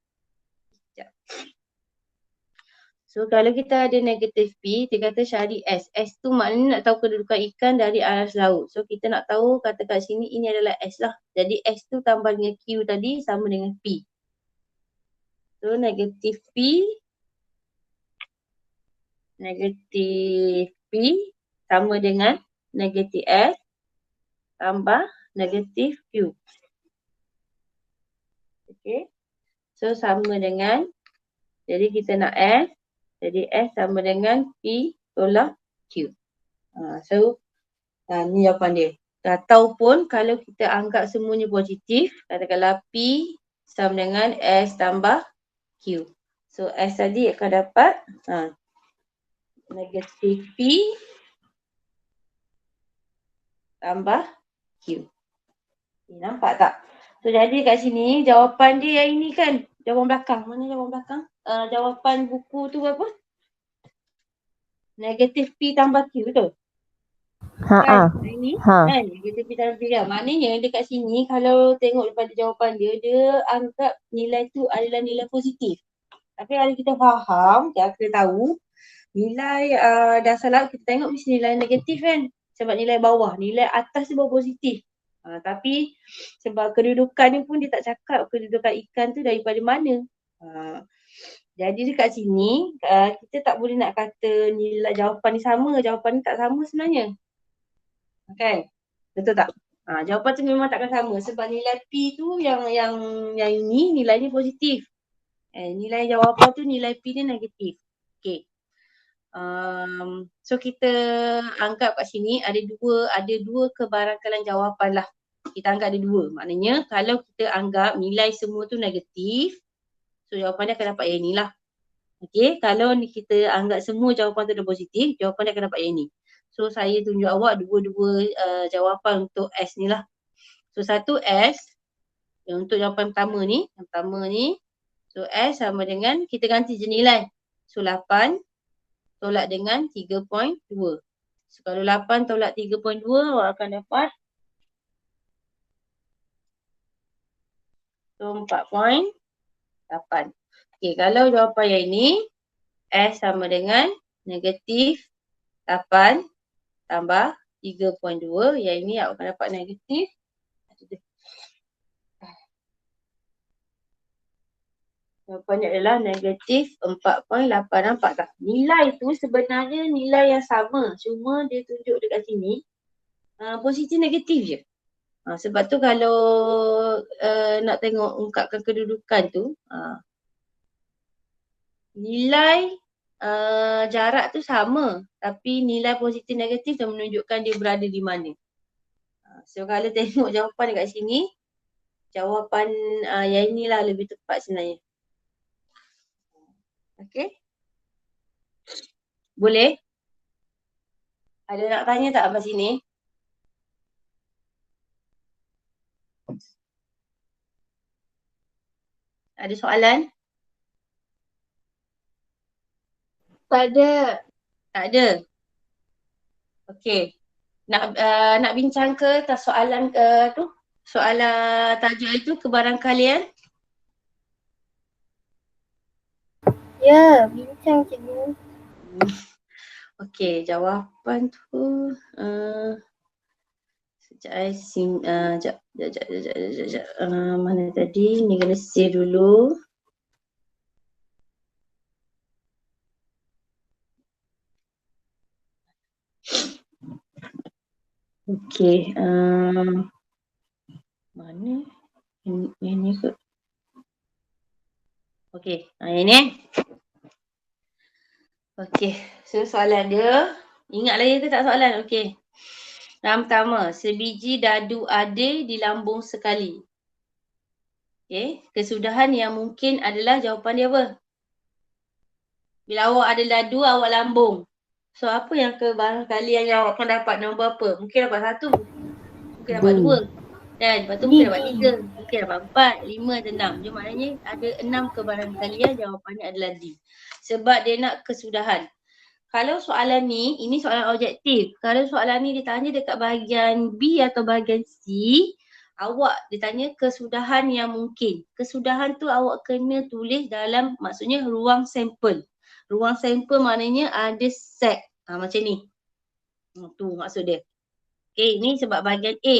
Sekejap. So kalau kita ada negatif P, dia kata cari S. S tu maknanya nak tahu kedudukan ikan dari aras laut. So kita nak tahu kata kat sini ini adalah S lah. Jadi S tu tambah dengan Q tadi sama dengan P. So negatif P sama dengan negatif S tambah negatif Q. Okay. So sama dengan, jadi kita nak S. Jadi S sama dengan P tolak Q. Ni jawapan dia. Ataupun kalau kita anggap semuanya positif, katakanlah P sama dengan S tambah Q. So S tadi akan dapat negatif P tambah Q. Nampak tak? So jadi kat sini jawapan dia yang ini kan, jawapan belakang. Mana jawapan belakang? Jawapan buku tu apa? Negatif P tambah Q, betul? Kan? Ini kan negatif P tambah Q kan. Maknanya dekat sini kalau tengok daripada jawapan dia, dia anggap nilai tu adalah nilai positif. Tapi kalau kita faham, kita tahu nilai dasar laut kita tengok mesti nilai negatif kan. Sebab nilai bawah, nilai atas tu baru positif. Tapi sebab kedudukan ni pun dia tak cakap kedudukan ikan tu daripada mana. Jadi dekat sini kita tak boleh nak kata nilai jawapan ni sama, jawapan ni tak sama sebenarnya. Kan? Betul tak? Jawapan tu memang takkan sama sebab nilai P tu yang ini nilainya positif. Nilai jawapan tu nilai P dia negatif. Okay. So kita anggap kat sini ada dua kebarangkalan jawapan lah. Kita anggap ada dua. Maknanya kalau kita anggap nilai semua tu negatif, so jawapan dia akan dapat yang ni lah. Okay, kalau ni kita anggap semua jawapan tu dah positif, jawapan dia akan dapat yang ni. So saya tunjuk awak dua-dua jawapan untuk S ni lah. So satu S, untuk jawapan pertama ni, so S sama dengan, kita ganti je nilai. So 8 tolak dengan 3.2. So kalau 8 tolak 3.2, awak akan dapat so 4.8. Okay, kalau jawapan yang ini, S sama dengan negatif 8 tambah 3.2. Yang ini awak akan dapat negatif. Jawapannya adalah negatif 4.8. Nampak tak? Nilai tu sebenarnya nilai yang sama. Cuma dia tunjuk dekat sini positif negatif je. Sebab tu kalau nak tengok ungkapkan kedudukan tu, nilai jarak tu sama. Tapi nilai positif negatif dah menunjukkan dia berada di mana. So kalau tengok jawapan dekat sini, jawapan yang inilah lebih tepat sebenarnya. Okay. Boleh? Ada nak tanya tak apa sini? Ada soalan? Tak ada. Tak ada? Okey. Nak bincang ke atas soalan tu? Soalan tajuk itu kebarangkalian? Ya, bincang cikgu. Okey, jawapan tu sekejap. Mana tadi? Ni kena save dulu. Okey, mana? Ini ke? Okey, ini. Okey, so soalan dia, ingat lagi ke tak soalan? Okey. Yang pertama, sebiji dadu ada di lambung sekali. Okey, kesudahan yang mungkin adalah jawapan dia apa? Bila awak ada dadu, awak lambung. So apa yang kebarangkalian yang awak akan dapat nombor apa? Mungkin dapat 1, mungkin dapat 2. Dan lepas tu mungkin dapat 3, mungkin dapat 4, 5 atau 6. Jadi maknanya ada 6 kebarangkalian, jawapannya adalah D. Sebab dia nak kesudahan. Kalau soalan ni, ini soalan objektif. Kalau soalan ni ditanya dekat bahagian B atau bahagian C, awak ditanya kesudahan yang mungkin. Kesudahan tu awak kena tulis dalam, maksudnya ruang sampel. Ruang sampel maknanya ada set. Macam ni. Tu maksud dia. Okay, ni sebab bahagian A.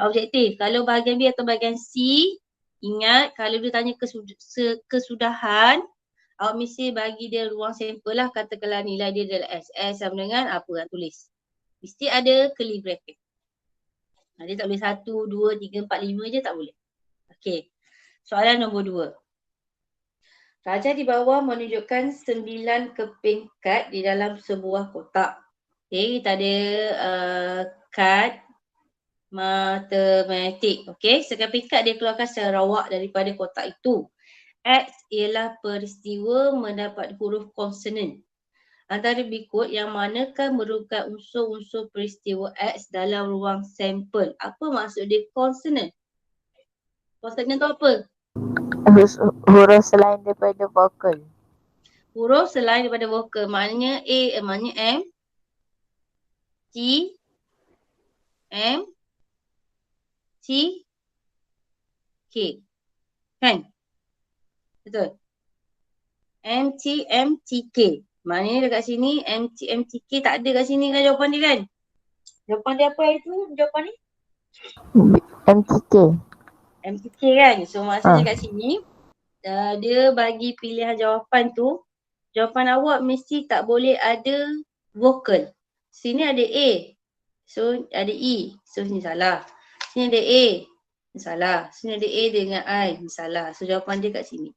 Objektif. Kalau bahagian B atau bahagian C, ingat kalau dia tanya kesudahan, awak mesti bagi dia ruang sampel lah. Katakanlah nilai dia adalah S. S sama dengan apa nak tulis. Mesti ada curly bracket. Dia tak boleh 1, 2, 3, 4, 5 je tak boleh. Okey. Soalan nombor 2. Raja di bawah menunjukkan 9 keping kad di dalam sebuah kotak. Okey, kita ada kad matematik. Okey, sekeping kad dia keluarkan secara rawak daripada kotak itu. X ialah peristiwa mendapat huruf konsonan. Antara berikut yang manakah merupakan unsur-unsur peristiwa X dalam ruang sampel? Apa maksud dia konsonan? Konsonan tu apa? Huruf selain daripada vokal. Huruf selain daripada vokal. Maknanya A, maknanya M, T, M, T, K. Kan? Betul? M, T, M, T, K. Maknanya dekat sini M, T, M, T, K tak ada kat sini kan jawapan dia kan? Jawapan dia apa itu? Jawapan ni? MTK. MTK kan? So maksudnya kat sini dia bagi pilihan jawapan tu, jawapan awak mesti tak boleh ada vokal. Sini ada A, so ada E, so sini salah. Sini ada A, ni salah. Sini ada A dengan I, ni salah. So jawapan dia kat sini.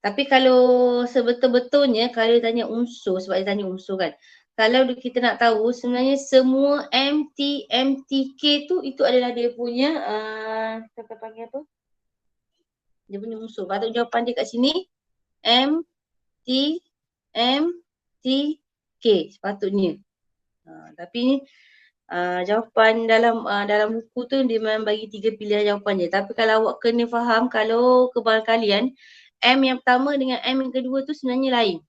Tapi kalau sebetul-betulnya, kalau dia tanya unsur, sebab dia tanya unsur kan. Kalau kita nak tahu sebenarnya semua MT, MTK tu itu adalah dia punya, kita panggil apa? Dia punya unsur. Patut jawapan dia kat sini M, T, M, T, K sepatutnya. Tapi ni jawapan dalam buku tu dia memang bagi 3 pilihan jawapan je. Tapi kalau awak kena faham, kalau kebal kalian M yang pertama dengan M yang kedua tu sebenarnya lain.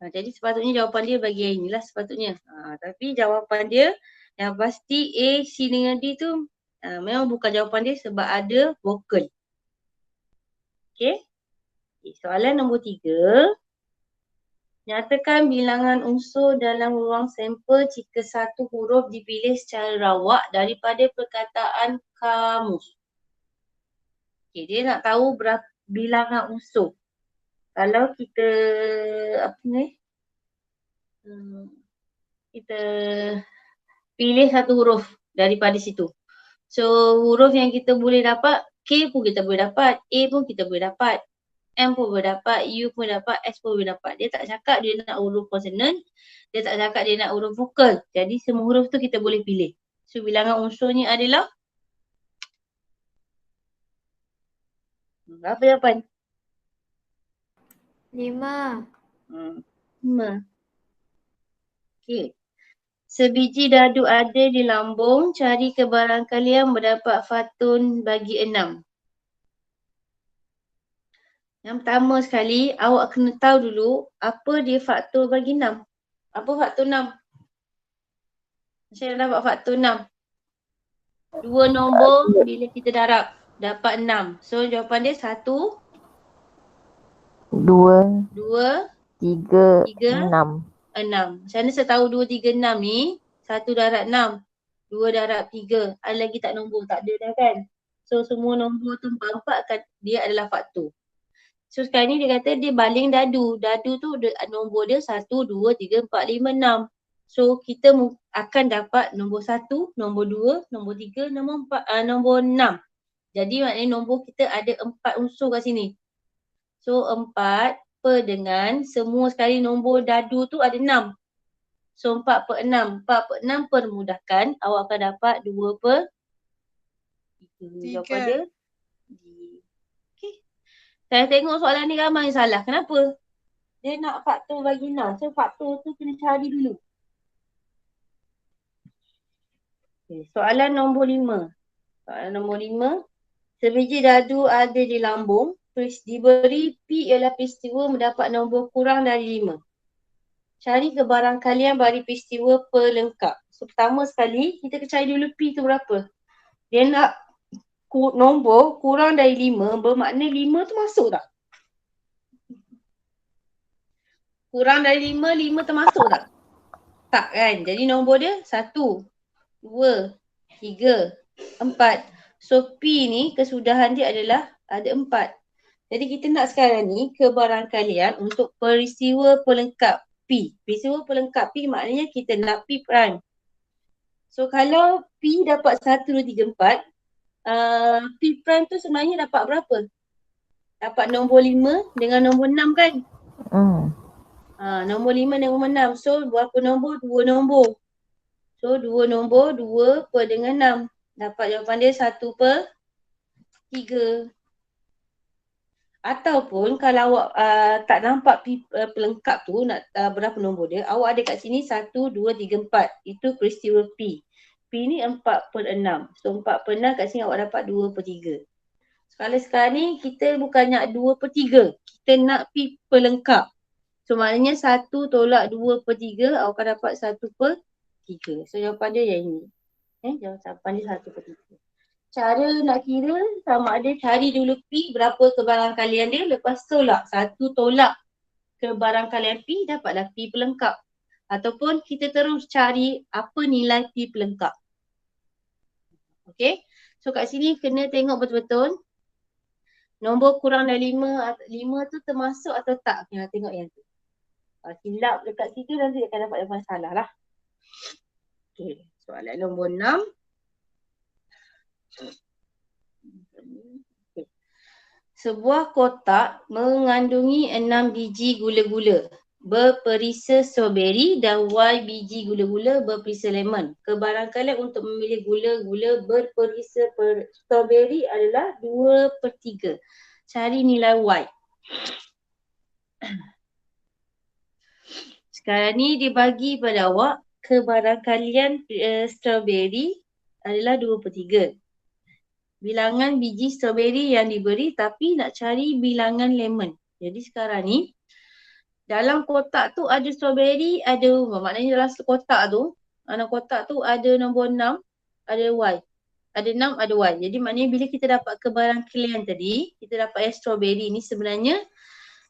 Jadi sepatutnya jawapan dia bagi yang inilah sepatutnya. Tapi jawapan dia yang pasti A, C dengan D tu memang bukan jawapan dia sebab ada vokal. Okay. Soalan nombor 3. Nyatakan bilangan unsur dalam ruang sampel jika satu huruf dipilih secara rawak daripada perkataan kamus. Okay, dia nak tahu berapa bilangan unsur. Kalau kita kita pilih satu huruf daripada situ. So huruf yang kita boleh dapat, K pun kita boleh dapat, A pun kita boleh dapat, M pun boleh dapat, U pun dapat, S pun boleh dapat. Dia tak cakap dia nak huruf konsonan, dia tak cakap dia nak huruf vokal. Jadi semua huruf tu kita boleh pilih. So bilangan unsurnya adalah berapa jawapan? 5. 5. Okay. Sebiji dadu ada di lambung, cari kebarangkalian mendapat fatun bagi 6. Yang pertama sekali, awak kena tahu dulu apa dia faktor bagi 6. Apa faktor 6? Macam mana dapat faktor 6? 2 nombor bila kita darab, dapat 6. So jawapan dia 1, 2, 2, 3, 3, 6. 6. Macam mana saya tahu 2, 3, 6 ni? 1 darab 6, 2 darab 3. Ada lagi tak nombor? Tak ada dah kan? So semua nombor tu 4 dia adalah faktor. So sekarang ni dia kata dia baling dadu. Dadu tu nombor dia 1, 2, 3, 4, 5, 6. So kita akan dapat nombor 1, nombor 2, nombor 3, nombor 6. Jadi maknanya nombor kita ada 4 unsur kat sini. So 4 per dengan semua sekali nombor dadu tu ada 6. So 4 per 6. 4 per 6 permudahkan. Awak akan dapat 2 per 3. Jawapan dia. Okay. Saya tengok soalan ni ramai yang salah. Kenapa? Dia nak faktor bagi 6. So faktor tu kena cari dulu. Okay. Soalan nombor 5. Soalan nombor 5. Sebiji dadu ada di lambung. Diberi P ialah peristiwa mendapat nombor kurang dari 5. Cari kebarangkalian bagi peristiwa pelengkap. So, pertama sekali, kita cari dulu P tu berapa. Dia nak nombor kurang dari 5, bermakna 5 tu masuk tak? Kurang dari 5, 5 termasuk tak? Tak kan? Jadi nombor dia 1, 2, 3, 4. So P ni kesudahan dia adalah ada 4. Jadi kita nak sekarang ni kebarangkalian untuk peristiwa pelengkap P. Peristiwa pelengkap P maknanya kita nak P prime. So kalau P dapat 1, 2, 3, 4, P prime tu sebenarnya dapat berapa? Dapat nombor 5 dengan nombor 6 kan? Nombor 5 dengan nombor 6. So berapa nombor? 2 nombor. So 2 nombor, 2 per dengan 6. Dapat jawapan dia 1/3. Ataupun kalau awak tak nampak pelengkap tu nak berapa nombor dia, awak ada kat sini 1, 2, 3, 4. Itu peristiwa P. P ni 4/6. So 4/6 kat sini awak dapat 2/3. Kalau sekarang ni kita bukan nak 2/3. Kita nak P pelengkap. So maknanya 1 tolak 2/3 awak akan dapat 1/3. So jawapan dia yang ini. Jawapan dia 1/3. Cara nak kira sama ada cari dulu P berapa kebarangkalian dia, lepas tolak. 1 tolak kebarangkalian P dapatlah P pelengkap. Ataupun kita terus cari apa nilai P pelengkap. Okay. So kat sini kena tengok betul-betul. Nombor kurang dari 5 tu termasuk atau tak. Kena tengok yang tu. Silap dekat situ nanti akan dapat jawapan salah lah. Okay. Soalan nombor 6. Sebuah kotak mengandungi 6 biji gula-gula berperisa stroberi dan Y biji gula-gula berperisa lemon. Kebarangkalian untuk memilih gula-gula berperisa stroberi adalah 2/3. Cari nilai Y. Sekarang ni dia bagi pada awak kebarangkalian stroberi adalah 2/3. Bilangan biji stroberi yang diberi tapi nak cari bilangan lemon. Jadi sekarang ni dalam kotak tu ada stroberi, ada maknanya dalam kotak tu, dalam kotak tu ada nombor 6, ada Y. Ada 6, ada Y. Jadi maknanya bila kita dapat kebarangkalian tadi, kita dapat yang stroberi ni sebenarnya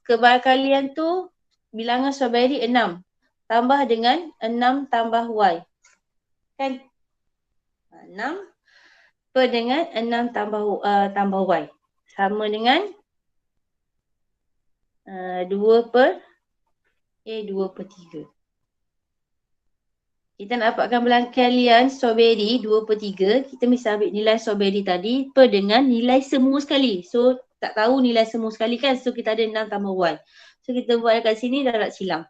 kebarangkalian tu bilangan stroberi 6 tambah dengan 6 tambah Y. Kan? 6 per dengan 6 tambah Y. Sama dengan 2/3. Kita nak dapatkan belangkalian stroberi 2/3, kita mesti ambil nilai stroberi tadi per dengan nilai semua sekali. So tak tahu nilai semua sekali kan, so kita ada 6 tambah Y. So kita buat kat sini darab silang.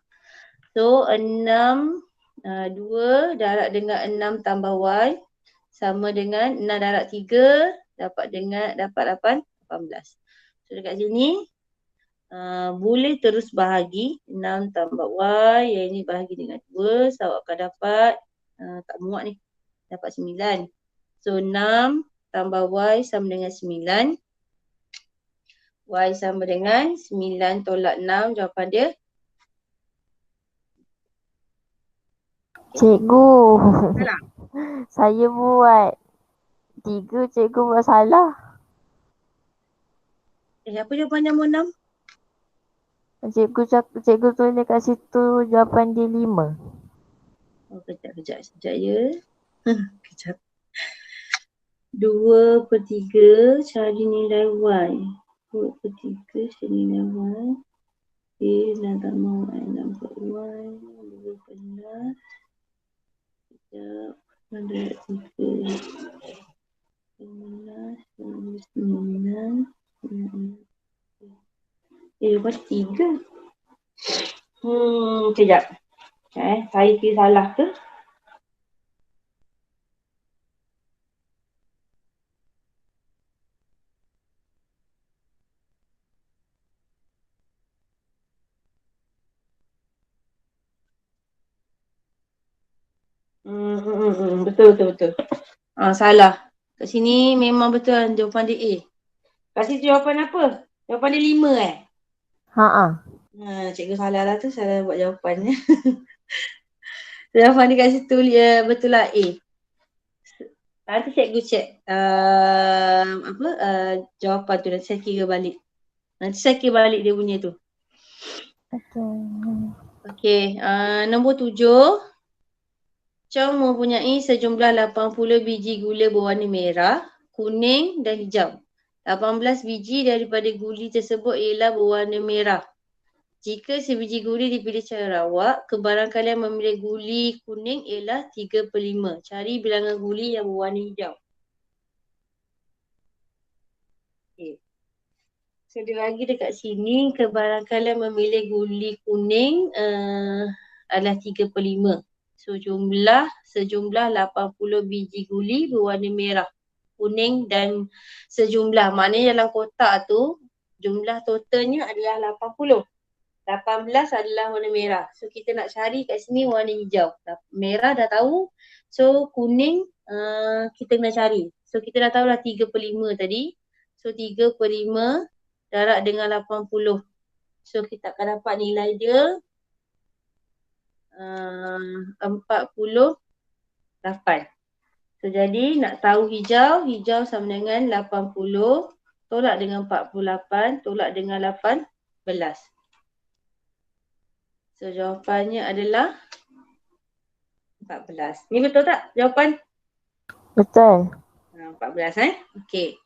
So 6, 2 darab dengan 6 tambah Y sama dengan 6 darab 3 dapat 18. So dekat sini boleh terus bahagi 6 tambah Y, yang ini bahagi dengan 2, so awak akan dapat tak muat ni, dapat 9. So 6 tambah Y sama dengan 9. Y sama dengan 9 tolak 6, jawapan dia. Cikgu. Salah. Saya buat 3, cikgu buat salah. Apa jawapan nombor 6? Cikgu tulis kat situ jawapan dia 5. Kejap ya. Kejap. 2/3 cari nilai Y. 2/3 cari nilai Y. Okay, dan tambah Y. Nampak Y. 12. Sekejap. 3. 9. Lepas 3. Sekejap. Saya kira salah ke? Betul. Salah. Kat sini memang betul jawapan dia A. Kat situ jawapan apa? Jawapan dia 5 Ha. Cikgu salah lah tu, salah buat jawapannya. Jawapan dekat situ betul lah A. Nanti cikgu cek jawapan tu, nanti saya kira balik. Nanti saya kira balik dia punya tu. Okey. Okey, nombor 7. Chong mempunyai sejumlah 80 biji gula berwarna merah, kuning dan hijau. 18 biji daripada guli tersebut ialah berwarna merah. Jika sebiji guli dipilih secara rawak, kebarangkalian memilih guli kuning ialah 3/5. Cari bilangan guli yang berwarna hijau. Okay. So, dia lagi dekat sini, kebarangkalian memilih guli kuning adalah 3/5. So, sejumlah 80 biji guli berwarna merah, kuning dan sejumlah. Maknanya dalam kotak tu, jumlah totalnya adalah 80. 18 adalah warna merah. So, kita nak cari kat sini warna hijau. Merah dah tahu. So, kuning kita kena cari. So, kita dah tahu lah 3/5 tadi. So, 3/5 darab dengan 80. So, kita akan dapat nilai dia 48. So, jadi nak tahu hijau sama dengan 80 tolak dengan 48 tolak dengan 18. So, jawapannya adalah 14. Ni betul tak jawapan? Betul. 14 Okey.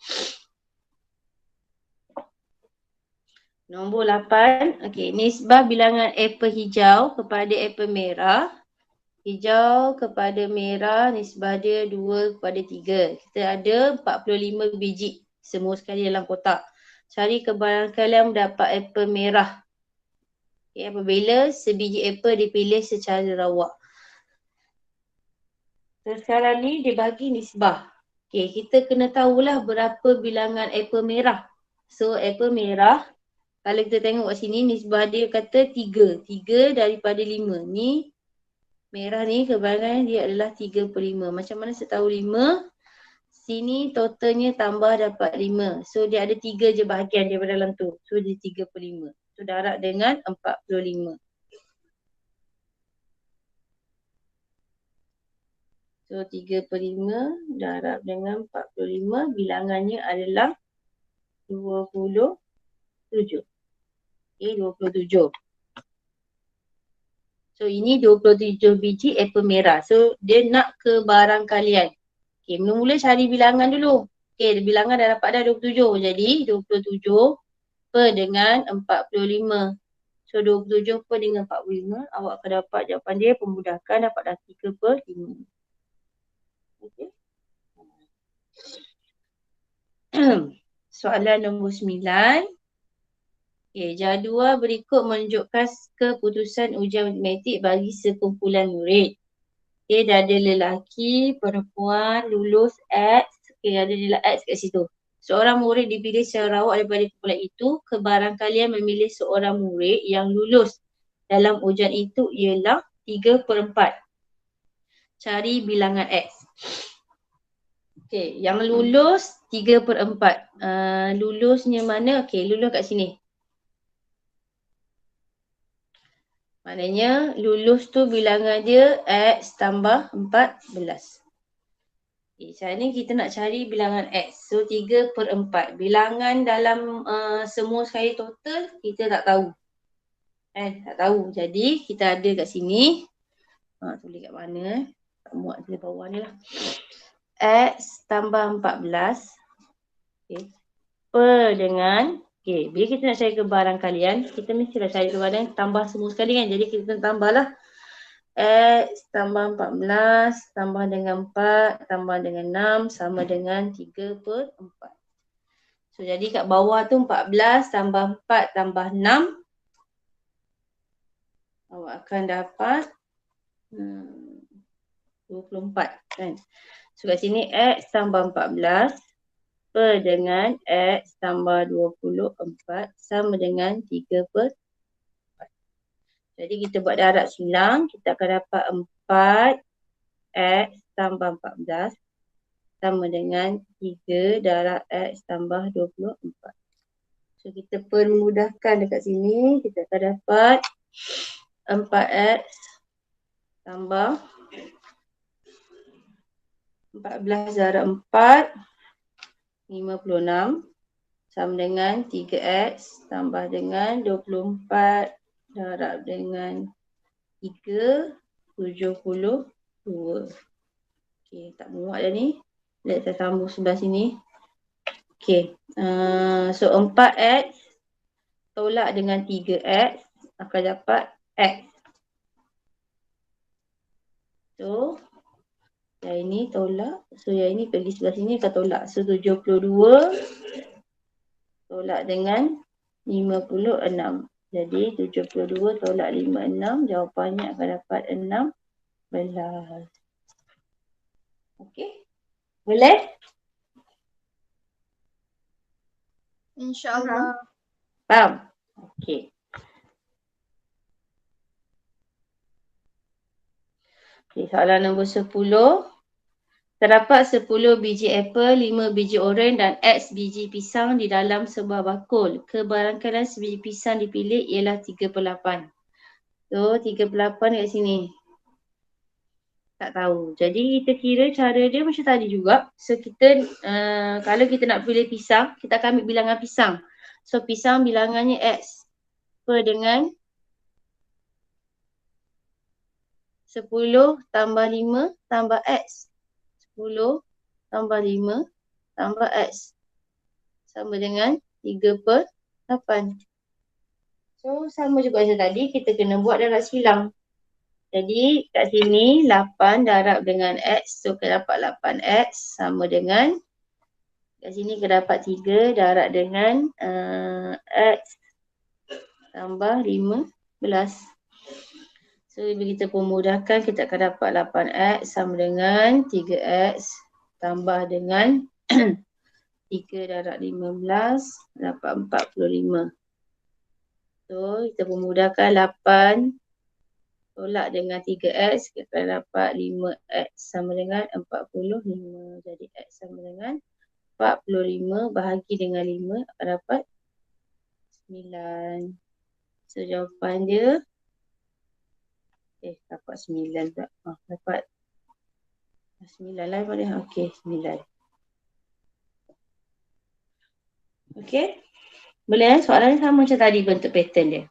Nombor 8. Okey, nisbah bilangan apple hijau kepada apple merah. Hijau kepada merah, nisbah dia 2/3. Kita ada 45 biji semua sekali dalam kotak. Cari kebarangkalian mendapat apple merah. Okay, apabila sebiji apple dipilih secara rawak. So, sekarang ni dia bagi nisbah. Okay, kita kena tahulah berapa bilangan apple merah. So, apple merah, kalau kita tengok kat sini, nisbah dia kata 3. 3 daripada 5. Ni, merah ni kebarangan dia adalah 3/5. Macam mana saya tahu 5? Sini totalnya tambah dapat 5. So, dia ada 3 je bahagian daripada dalam tu. So, dia 3/5. So, darab dengan 45. So, 3/5 darab dengan 45, bilangannya adalah 27. Okay, 27. So, ini 27 biji apple merah. So, dia nak ke barang kalian. Okay, mula-mula cari bilangan dulu. Okay, bilangan dah dapat dah 27. Jadi, 27 per dengan 45. So, 27 per dengan 45, awak akan dapat jawapan dia, pemudahkan dapat dah 3/5. Okay. Soalan nombor 9. Okay, jadual berikut menunjukkan keputusan ujian matematik bagi sekumpulan murid. Okay, dah ada lelaki, perempuan, lulus, X. Okay, ada nilai X kat situ. Seorang murid dipilih secara rawak daripada kumpulan itu. Kebarangkalian memilih seorang murid yang lulus dalam ujian itu ialah 3/4. Cari bilangan X. Okay, yang lulus 3/4. Lulusnya mana? Okay, lulus kat sini. Maknanya lulus tu bilangan dia X tambah 14. Okay, sekarang ni kita nak cari bilangan X. So 3/4. Bilangan dalam semua sekali total kita tak tahu. Tak tahu. Jadi kita ada kat sini. Tulis kat mana tak muat di bawah ni lah. X tambah 14. Okay. Per dengan, okay, bila kita nak cari kebarangkalian, kita mestilah cari kebarangkalian tambah semua sekali kan. Jadi kita tambahlah X tambah 14 tambah dengan 4 tambah dengan 6 sama dengan 3/4. So jadi kat bawah tu 14 tambah 4 tambah 6. Awak akan dapat 24 kan. So kat sini X tambah 14 per dengan X tambah 24 sama dengan 3/4. Jadi kita buat darab silang, kita akan dapat 4 X tambah 14 sama dengan 3 darab X tambah 24. So So kita permudahkan dekat sini. Kita akan dapat 4x tambah 14 darab 4, 56 sama dengan 3x tambah dengan 24 darab dengan 3, 72. Okey, tak muat dah ni. Kita sambung sebelah sini. Okey, so 4x tolak dengan 3x akan dapat x. So, yang ini tolak. So, yang ini pergi sebelah sini akan tolak. So, 72 tolak dengan 56. Jadi, 72 tolak 56. Jawapannya akan dapat 16. Okey. Boleh? InsyaAllah. Faham? Okey. Okay, soalan nombor 10. Terdapat 10 biji apel, 5 biji oren dan X biji pisang di dalam sebuah bakul. Kebarangkalian sebiji pisang dipilih ialah 3/8. So, 3/8 kat sini. Tak tahu. Jadi, kita kira cara dia macam tadi juga. So, kita kalau kita nak pilih pisang, kita akan ambil bilangan pisang. So, pisang bilangannya X. Per dengan 10 tambah 5 tambah X. 10 tambah 5 tambah X. Sama dengan 3/8. So, sama juga macam tadi, kita kena buat darab silang. Jadi, kat sini 8 darab dengan X. So, kita dapat 8X sama dengan, kat sini kita dapat 3 darab dengan X tambah 15. So, bila kita pemudahkan, kita akan dapat 8X sama dengan 3X tambah dengan 3 darab 15 dapat 45. So, kita pemudahkan 8 tolak dengan 3X, kita akan dapat 5X sama dengan 45. Jadi, X sama dengan 45 bahagi dengan 5 akan dapat 9. So, jawapan dia dapat 9 tak? Dapat 9 lah pada. Okey, 9. Okey. Boleh soalan ni sama macam tadi bentuk pattern dia.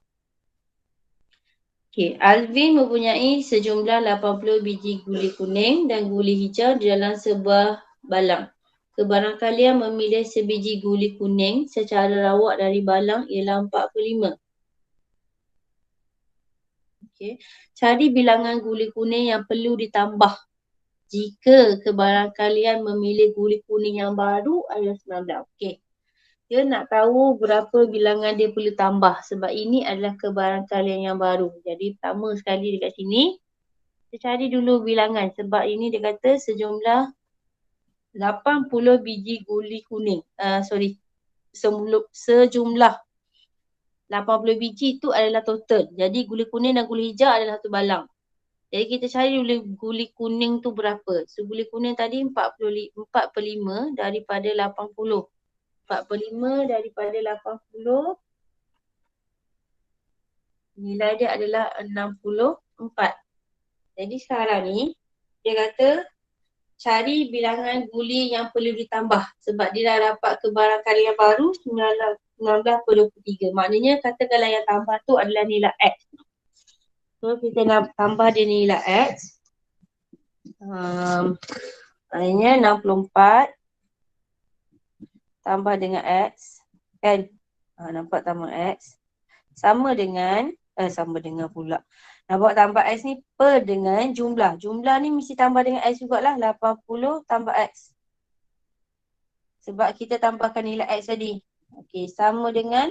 Okey, Alvin mempunyai sejumlah 80 biji guli kuning dan guli hijau di dalam sebuah balang. Kebarangkalian memilih sebiji guli kuning secara rawak dari balang ialah 4/5. Okay. Cari bilangan guli kuning yang perlu ditambah jika kebarangkalian memilih guli kuning yang baru adalah 19. Okey. Dia nak tahu berapa bilangan dia perlu tambah sebab ini adalah kebarangkalian yang baru. Jadi pertama sekali dekat sini, kita cari dulu bilangan sebab ini dia kata sejumlah 80 biji guli kuning. Sejumlah 80 biji itu adalah total. Jadi guli kuning dan guli hijau adalah satu balang. Jadi kita cari dulu guli kuning tu berapa. So guli kuning tadi 4/5 daripada 80. 4/5 daripada 80. Nilai dia adalah 64. Jadi sekarang ni dia kata cari bilangan guli yang perlu ditambah. Sebab dia dah dapat kebarangkalian yang baru 19/23. Maknanya katakanlah yang tambah tu adalah nilai X. So kita nak tambah dia nilai X. Maknanya 64 tambah dengan X. Kan? Nampak tambah X. Sama dengan pula. Nak buat tambah X ni per dengan jumlah. Jumlah ni mesti tambah dengan X jugalah. 80 tambah X. Sebab kita tambahkan nilai X tadi. Okey, sama dengan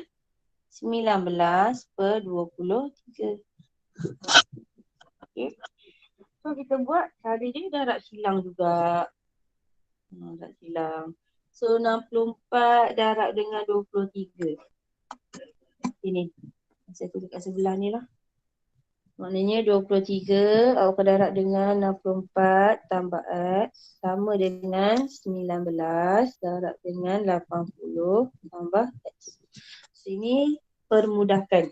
19/23. Okey. So kita buat cara dia darab silang juga. Darab silang. So 64 darab dengan 23. Ini. Saya tulis kat sebelah ni lah. Maknanya 23 awak akan darab dengan 64 tambah X sama dengan 19 darab dengan 80 tambah X. Sini permudahkan.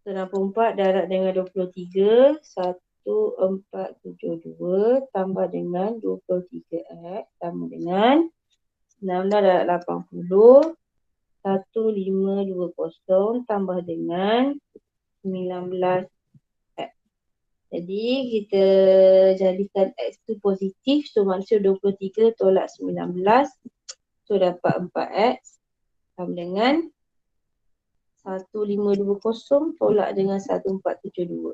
64 darab dengan 23, 1472 tambah dengan 23X sama dengan 19 darab 80, 1520 tambah dengan 19X. Jadi kita jadikan X tu positif, so maksud 23 tolak 19, so dapat 4X sama dengan 1520 tolak dengan 1472.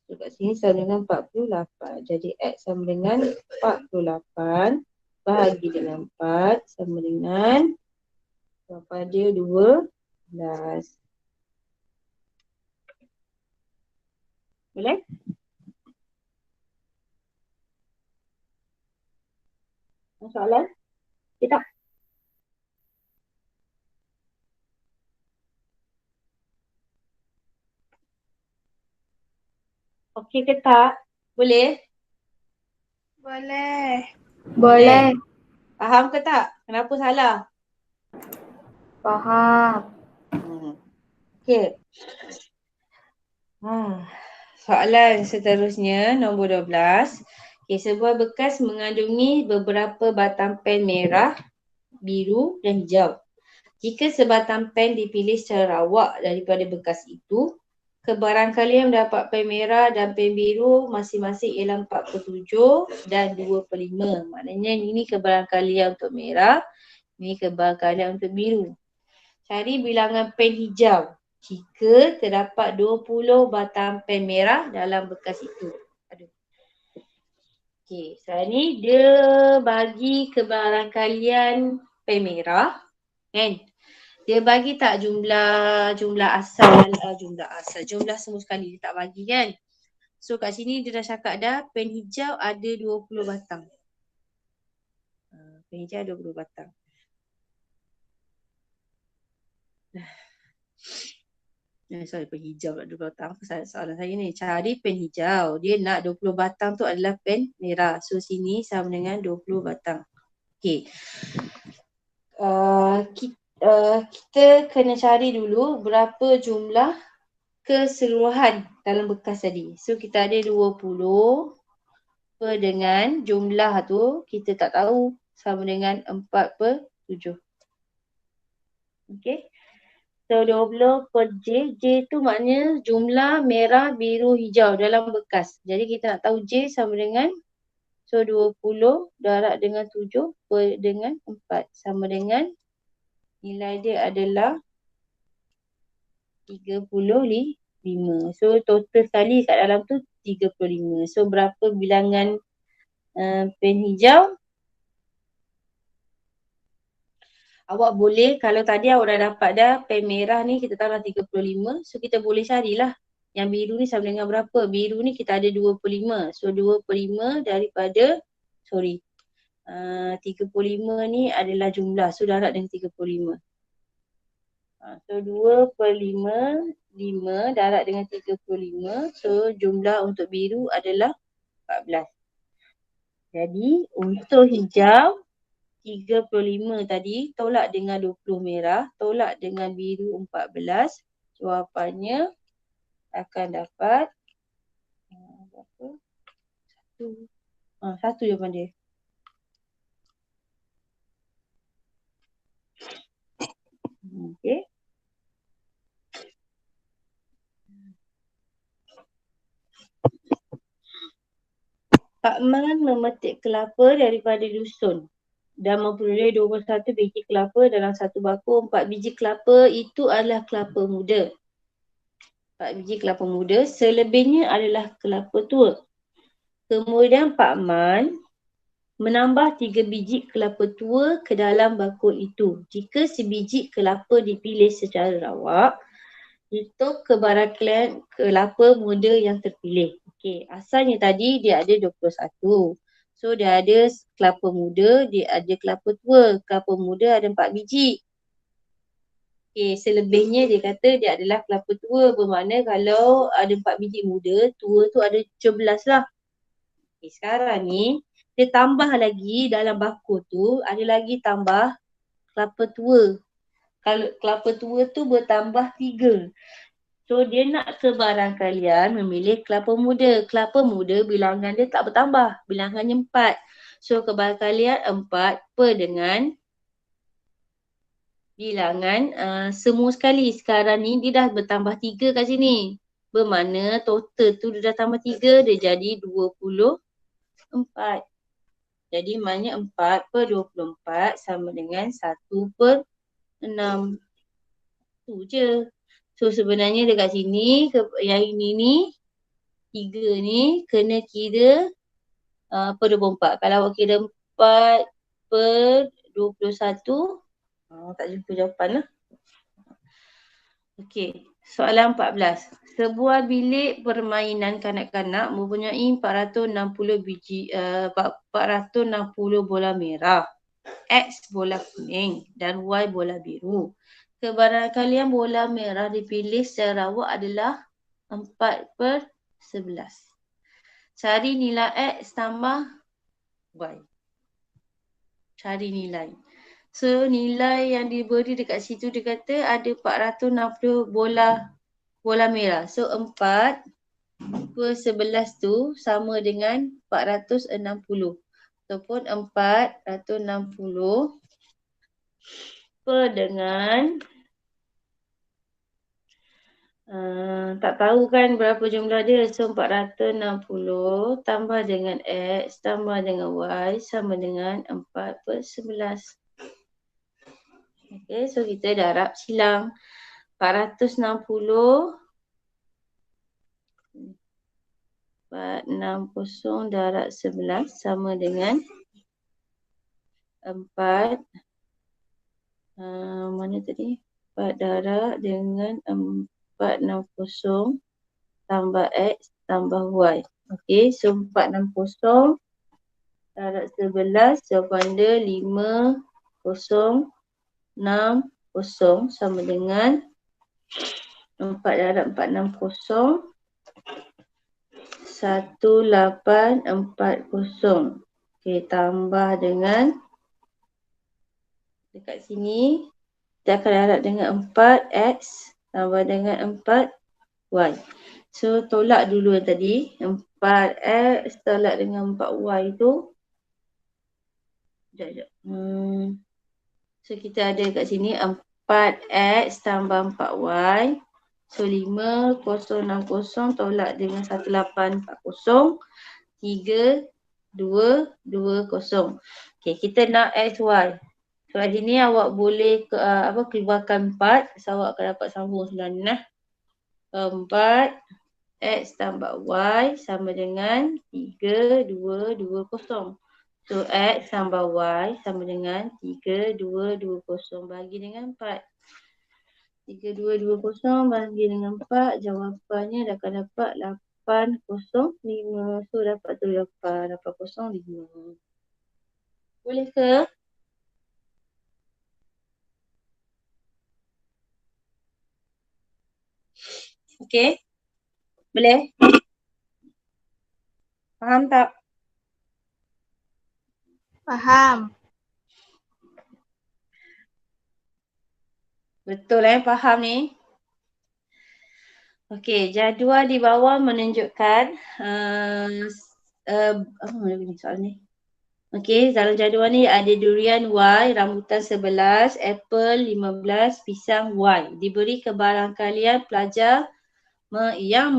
So kat sini sama dengan 48. Jadi X sama dengan 48 bahagi dengan 4 sama dengan berapa dia? 12. Boleh? Soalan? Kita. Okey ke tak? Boleh? Boleh. Boleh. Faham ke tak? Kenapa salah? Faham. Okey. Soalan seterusnya nombor 12. Okey, sebuah bekas mengandungi beberapa batang pen merah, biru dan hijau. Jika sebatang pen dipilih secara rawak daripada bekas itu, kebarangkalian mendapat pen merah dan pen biru masing-masing ialah 47 dan 2/5. Maknanya ini kebarangkalian untuk merah, ini kebarangkalian untuk biru. Cari bilangan pen hijau jika terdapat 20 batang pen merah dalam bekas itu. Okey, sekarang ni dia bagi kebarangkalian pen merah, kan? Dia bagi tak jumlah semua sekali dia tak bagi kan. So kat sini dia dah cakap dah pen hijau ada 20 batang. Pen hijau ada 20 batang. Sorry, pen hijau ada 20 batang. Apa soalan saya ni? Cari pen hijau. Dia nak 20 batang tu adalah pen merah. So sini sama dengan 20 batang. Okey. Kita kena cari dulu berapa jumlah keseluruhan dalam bekas tadi. So kita ada 20 per dengan jumlah tu kita tak tahu sama dengan 4/7. Okey. So 20 per J. J tu maknanya jumlah merah, biru, hijau dalam bekas. Jadi kita nak tahu J sama dengan, so 20 darab dengan 7 per dengan 4 sama dengan nilai dia adalah 35. So total sekali kat dalam tu 35. So berapa bilangan pen hijau? Awak boleh, kalau tadi awak dah dapat dah pen merah ni kita tahu dah 35. So kita boleh carilah yang biru ni sama dengan berapa. Biru ni kita ada 25. So 25 daripada 35 ni adalah jumlah. So darab dengan 35. So 2/5, 5 darab dengan 35. So jumlah untuk biru adalah 14. Jadi untuk hijau 35 tadi tolak dengan 20 merah, tolak dengan biru 14. Jawapannya akan dapat berapa? 1. 1 jawapan dia. Okey. Pak Man memetik kelapa daripada dusun dan memperoleh 21 biji kelapa dalam satu bakul. 4 biji kelapa itu adalah kelapa muda. 4 biji kelapa muda, selebihnya adalah kelapa tua. Kemudian Pak Man menambah 3 biji kelapa tua ke dalam bakul itu. Jika sebiji kelapa dipilih secara rawak, itu kebarangkalian kelapa muda yang terpilih. Okey, asalnya tadi dia ada 21. So dia ada kelapa muda, dia ada kelapa tua. Kelapa muda ada 4 biji. Okey, selebihnya dia kata dia adalah kelapa tua. Bermakna kalau ada 4 biji muda, tua tu ada 17 lah. Okey, sekarang ni dia tambah lagi dalam bakul tu, ada lagi tambah kelapa tua. kalau kelapa tua tu bertambah 3. So dia nak sebarang kalian memilih kelapa muda. Kelapa muda bilangan dia tak bertambah. Bilangannya 4. So kebaran kalian 4 per dengan bilangan semua sekali. Sekarang ni dia dah bertambah 3 kat sini. Bermakna total tu dia dah tambah 3, dia jadi 24. Jadi maknanya 4 per 24 sama dengan 1 per 6. Tu je. So sebenarnya dekat sini, yang ini ni, 3 ni kena kira per 24. Kalau awak kira 4 per 21, tak jumpa jawapan lah. Okey, soalan 14. Sebuah bilik permainan kanak-kanak mempunyai 460 bola merah, X bola kuning dan Y bola biru. Kebarangkalian kalian bola merah dipilih secara awak adalah 4 per 11. Cari nilai X tambah Y. Cari nilai. So nilai yang diberi dekat situ dia kata ada 460 bola merah. So 4 per 11 tu sama dengan 460. Ataupun 460 per dengan tak tahu kan berapa jumlah dia. So 460 tambah dengan X tambah dengan Y sama dengan 4 per 11. Okay, so kita darab silang. 460 darab 11 sama dengan 4 mana tadi? 4 darab dengan 460 tambah X tambah Y. Okay, so 460 darab 11 jawapan dia 5060 sama dengan 4 darab 460 1840. Okay, tambah dengan dekat sini kita akan darab dengan 4X tambah dengan 4Y. So tolak dulu yang tadi. 4X tolak dengan 4Y tu. Sekejap. So kita ada kat sini 4X tambah 4Y. So 5060 tolak dengan 1840. 3220. Okay, kita nak XY. So kat sini awak boleh keluarkan 4. So awak akan dapat sambung sebenarnya. 4 X tambah Y sama dengan 3220. So X tambah Y sama dengan 3220 bagi dengan 4. 3220 bagi dengan 4, jawapannya akan dapat 805. So dapat tu jawapan 805. Boleh ke? Okey. Boleh? Faham tak? Faham. Betul faham ni? Okey, jadual di bawah menunjukkan apa ni soalan ni? Okey, dalam jadual ni ada durian Y, rambutan 11, apple 15, pisang Y. Diberi kebarang kalian pelajar yang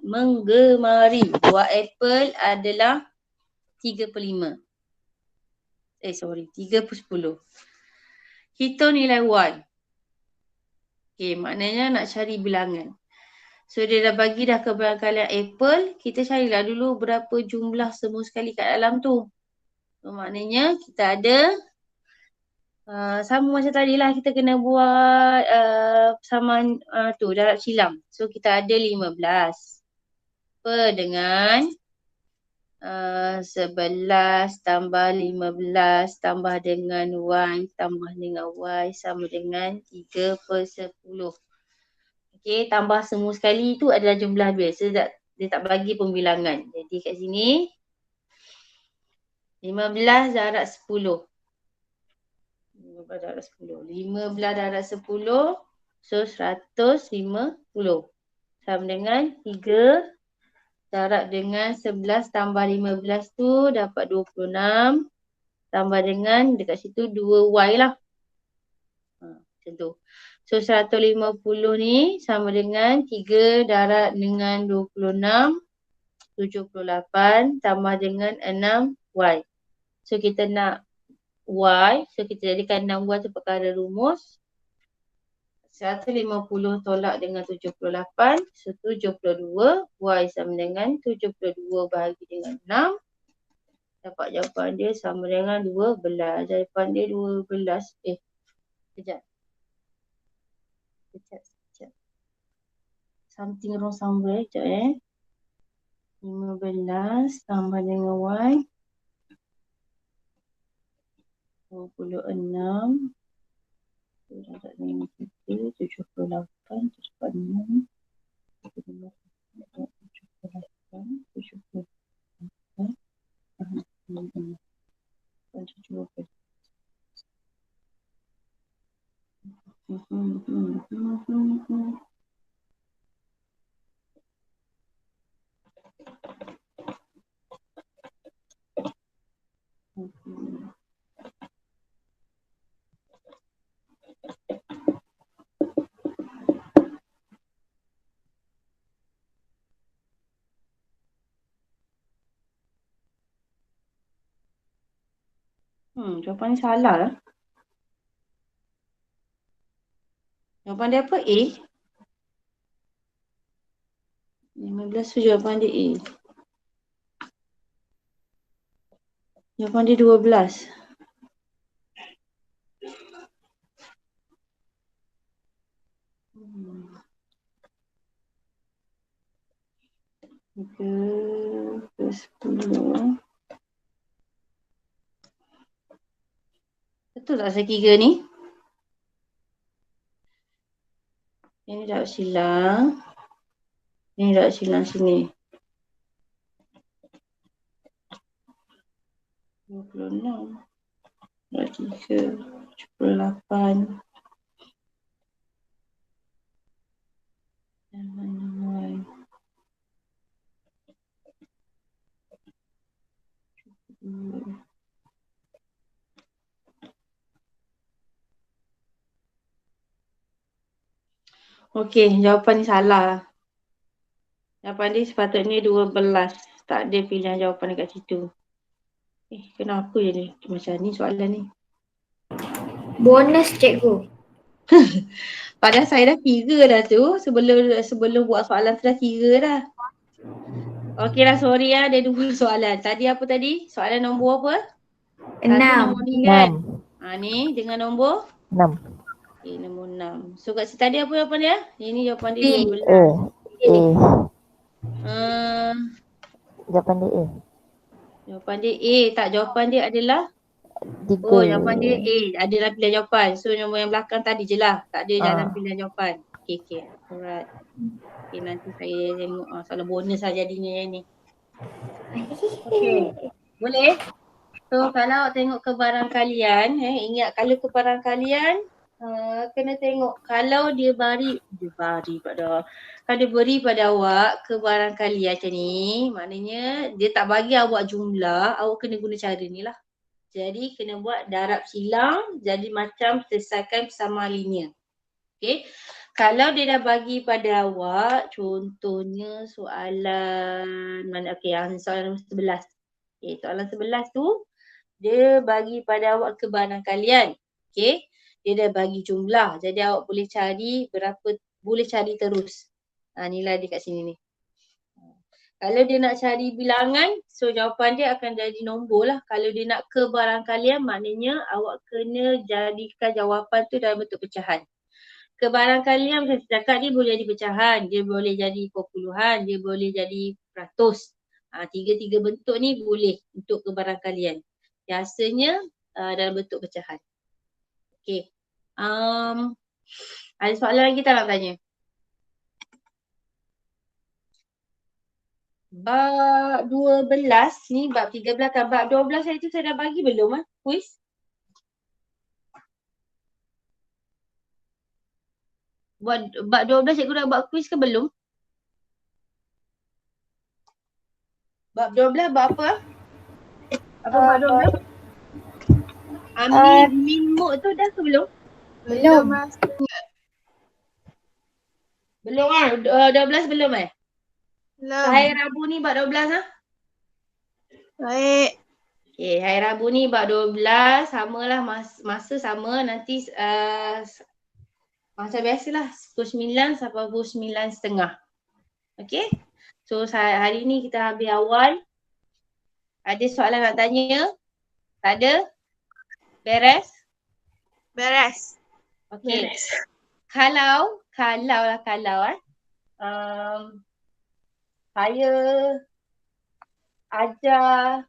menggemari buah apple adalah 3 per 5. 3 per 10. Hitung nilai Y. Okay, maknanya nak cari bilangan. So dia dah bagi dah kebarang kalian apple, kita carilah dulu berapa jumlah semua sekali kat dalam tu. So maknanya kita ada sama macam tadi lah, kita kena buat samaan tu darab silang. So kita ada 15 per dengan 11 tambah 15 tambah dengan Y tambah dengan Y sama dengan 3 per 10. Okey, tambah semua sekali tu adalah jumlah dia. So dia tak bagi pembilangan. Jadi kat sini 15 darab 10. 15 darab 10. 15 darab 10. So 150. Sama dengan 3 darab dengan 11 tambah 15 tu dapat 26. Tambah dengan dekat situ 2Y lah. Macam tu. So 150 ni sama dengan 3 darab dengan 26. 78 tambah dengan 6Y. So kita nak Y. So kita jadikan 6Y tu perkara rumus. 150 tolak dengan 78. So 72. Y sama dengan 72 bahagi dengan 6. Dapat jawapan dia sama dengan 12. Jawapan dia 12. Sekejap. Something wrong somewhere. Sekejap 15 tambah dengan Y. 26. Darab dengan 3. 78. Dapat 6. 78. 78. Jawapan ni salah lah. Jawapan dia apa? A. 15 tu jawapan dia A. Jawapan dia 12. Tiga ke 10. Betul tak saya kira ni? Ini tak silang. Ini tak silang sini. 26. Tak 3. 78. Okey, jawapan ni salah. Jawapan dia sepatutnya 12. Tak ada pilihan jawapan dekat situ. Kenapa je ni? Macam ni soalan ni. Bonus cikgu. Padahal saya dah kira dah tu. Sebelum buat soalan tu dah kira dah. Okey lah, sorry lah. Ada 2 soalan. Tadi apa tadi? Soalan nombor apa? 6. Nombor ni kan? Ni dengan nombor? 6. Okay, nombor 6. So kat situ tadi apa jawapan dia? Ini jawapan dia B. 12. Jawapan dia A. Jawapan dia A. Tak, jawapan dia adalah 3. jawapan dia A. Adalah pilihan jawapan. So nombor yang belakang tadi je lah. Tak ada dalam pilihan jawapan. Okay. Alright. Okay, nanti saya tengok soalan bonus lah jadinya yang ni. Okay. Boleh? So kalau tengok kebaran kalian, ingat kalau kebaran kalian kena tengok kalau dia beri pada awak kebaran kalian macam ni, maknanya dia tak bagi awak jumlah, awak kena guna cara ni lah. Jadi kena buat darab silang, jadi macam selesaikan persamaan linear. Okay. Kalau dia dah bagi pada awak, contohnya soalan mana? Okay, yang soalan nombor 11. Okay, soalan 11 tu dia bagi pada awak kebaran kalian. Okay. Dia dah bagi jumlah. Jadi awak boleh cari boleh cari terus. Nilai dia kat sini ni. Kalau dia nak cari bilangan, so jawapan dia akan jadi nombor lah. Kalau dia nak kebaran kalian, maknanya awak kena jadikan jawapan tu dalam bentuk pecahan. Kebaran kalian macam saya cakap, dia boleh jadi pecahan, dia boleh jadi perpuluhan, dia boleh jadi peratus. Tiga-tiga bentuk ni boleh untuk kebaran kalian. Biasanya dalam bentuk pecahan. Okay. Ada soalan lagi tak nak tanya? Bab 12 ni, bab 13 kan? Bab 12 saya tu saya dah bagi belum quiz? Buat bab 12 cikgu dah buat kuis ke belum? Bab 12 bab apa? Apa bab 12? Ambil minmuk tu dah ke belum? Belum. Belum ah. 12 belum eh? Belum. Hari Rabu ni bab 12 ah. Baik. Okay, hari Rabu ni bab 12 samalah masa sama nanti macam biasalah pukul 9 sampai pukul 9.30. Okay. So hari ni kita habis awal. Ada soalan nak tanya? Tak ada? Beres? Beres. Okay. Kalau saya ajar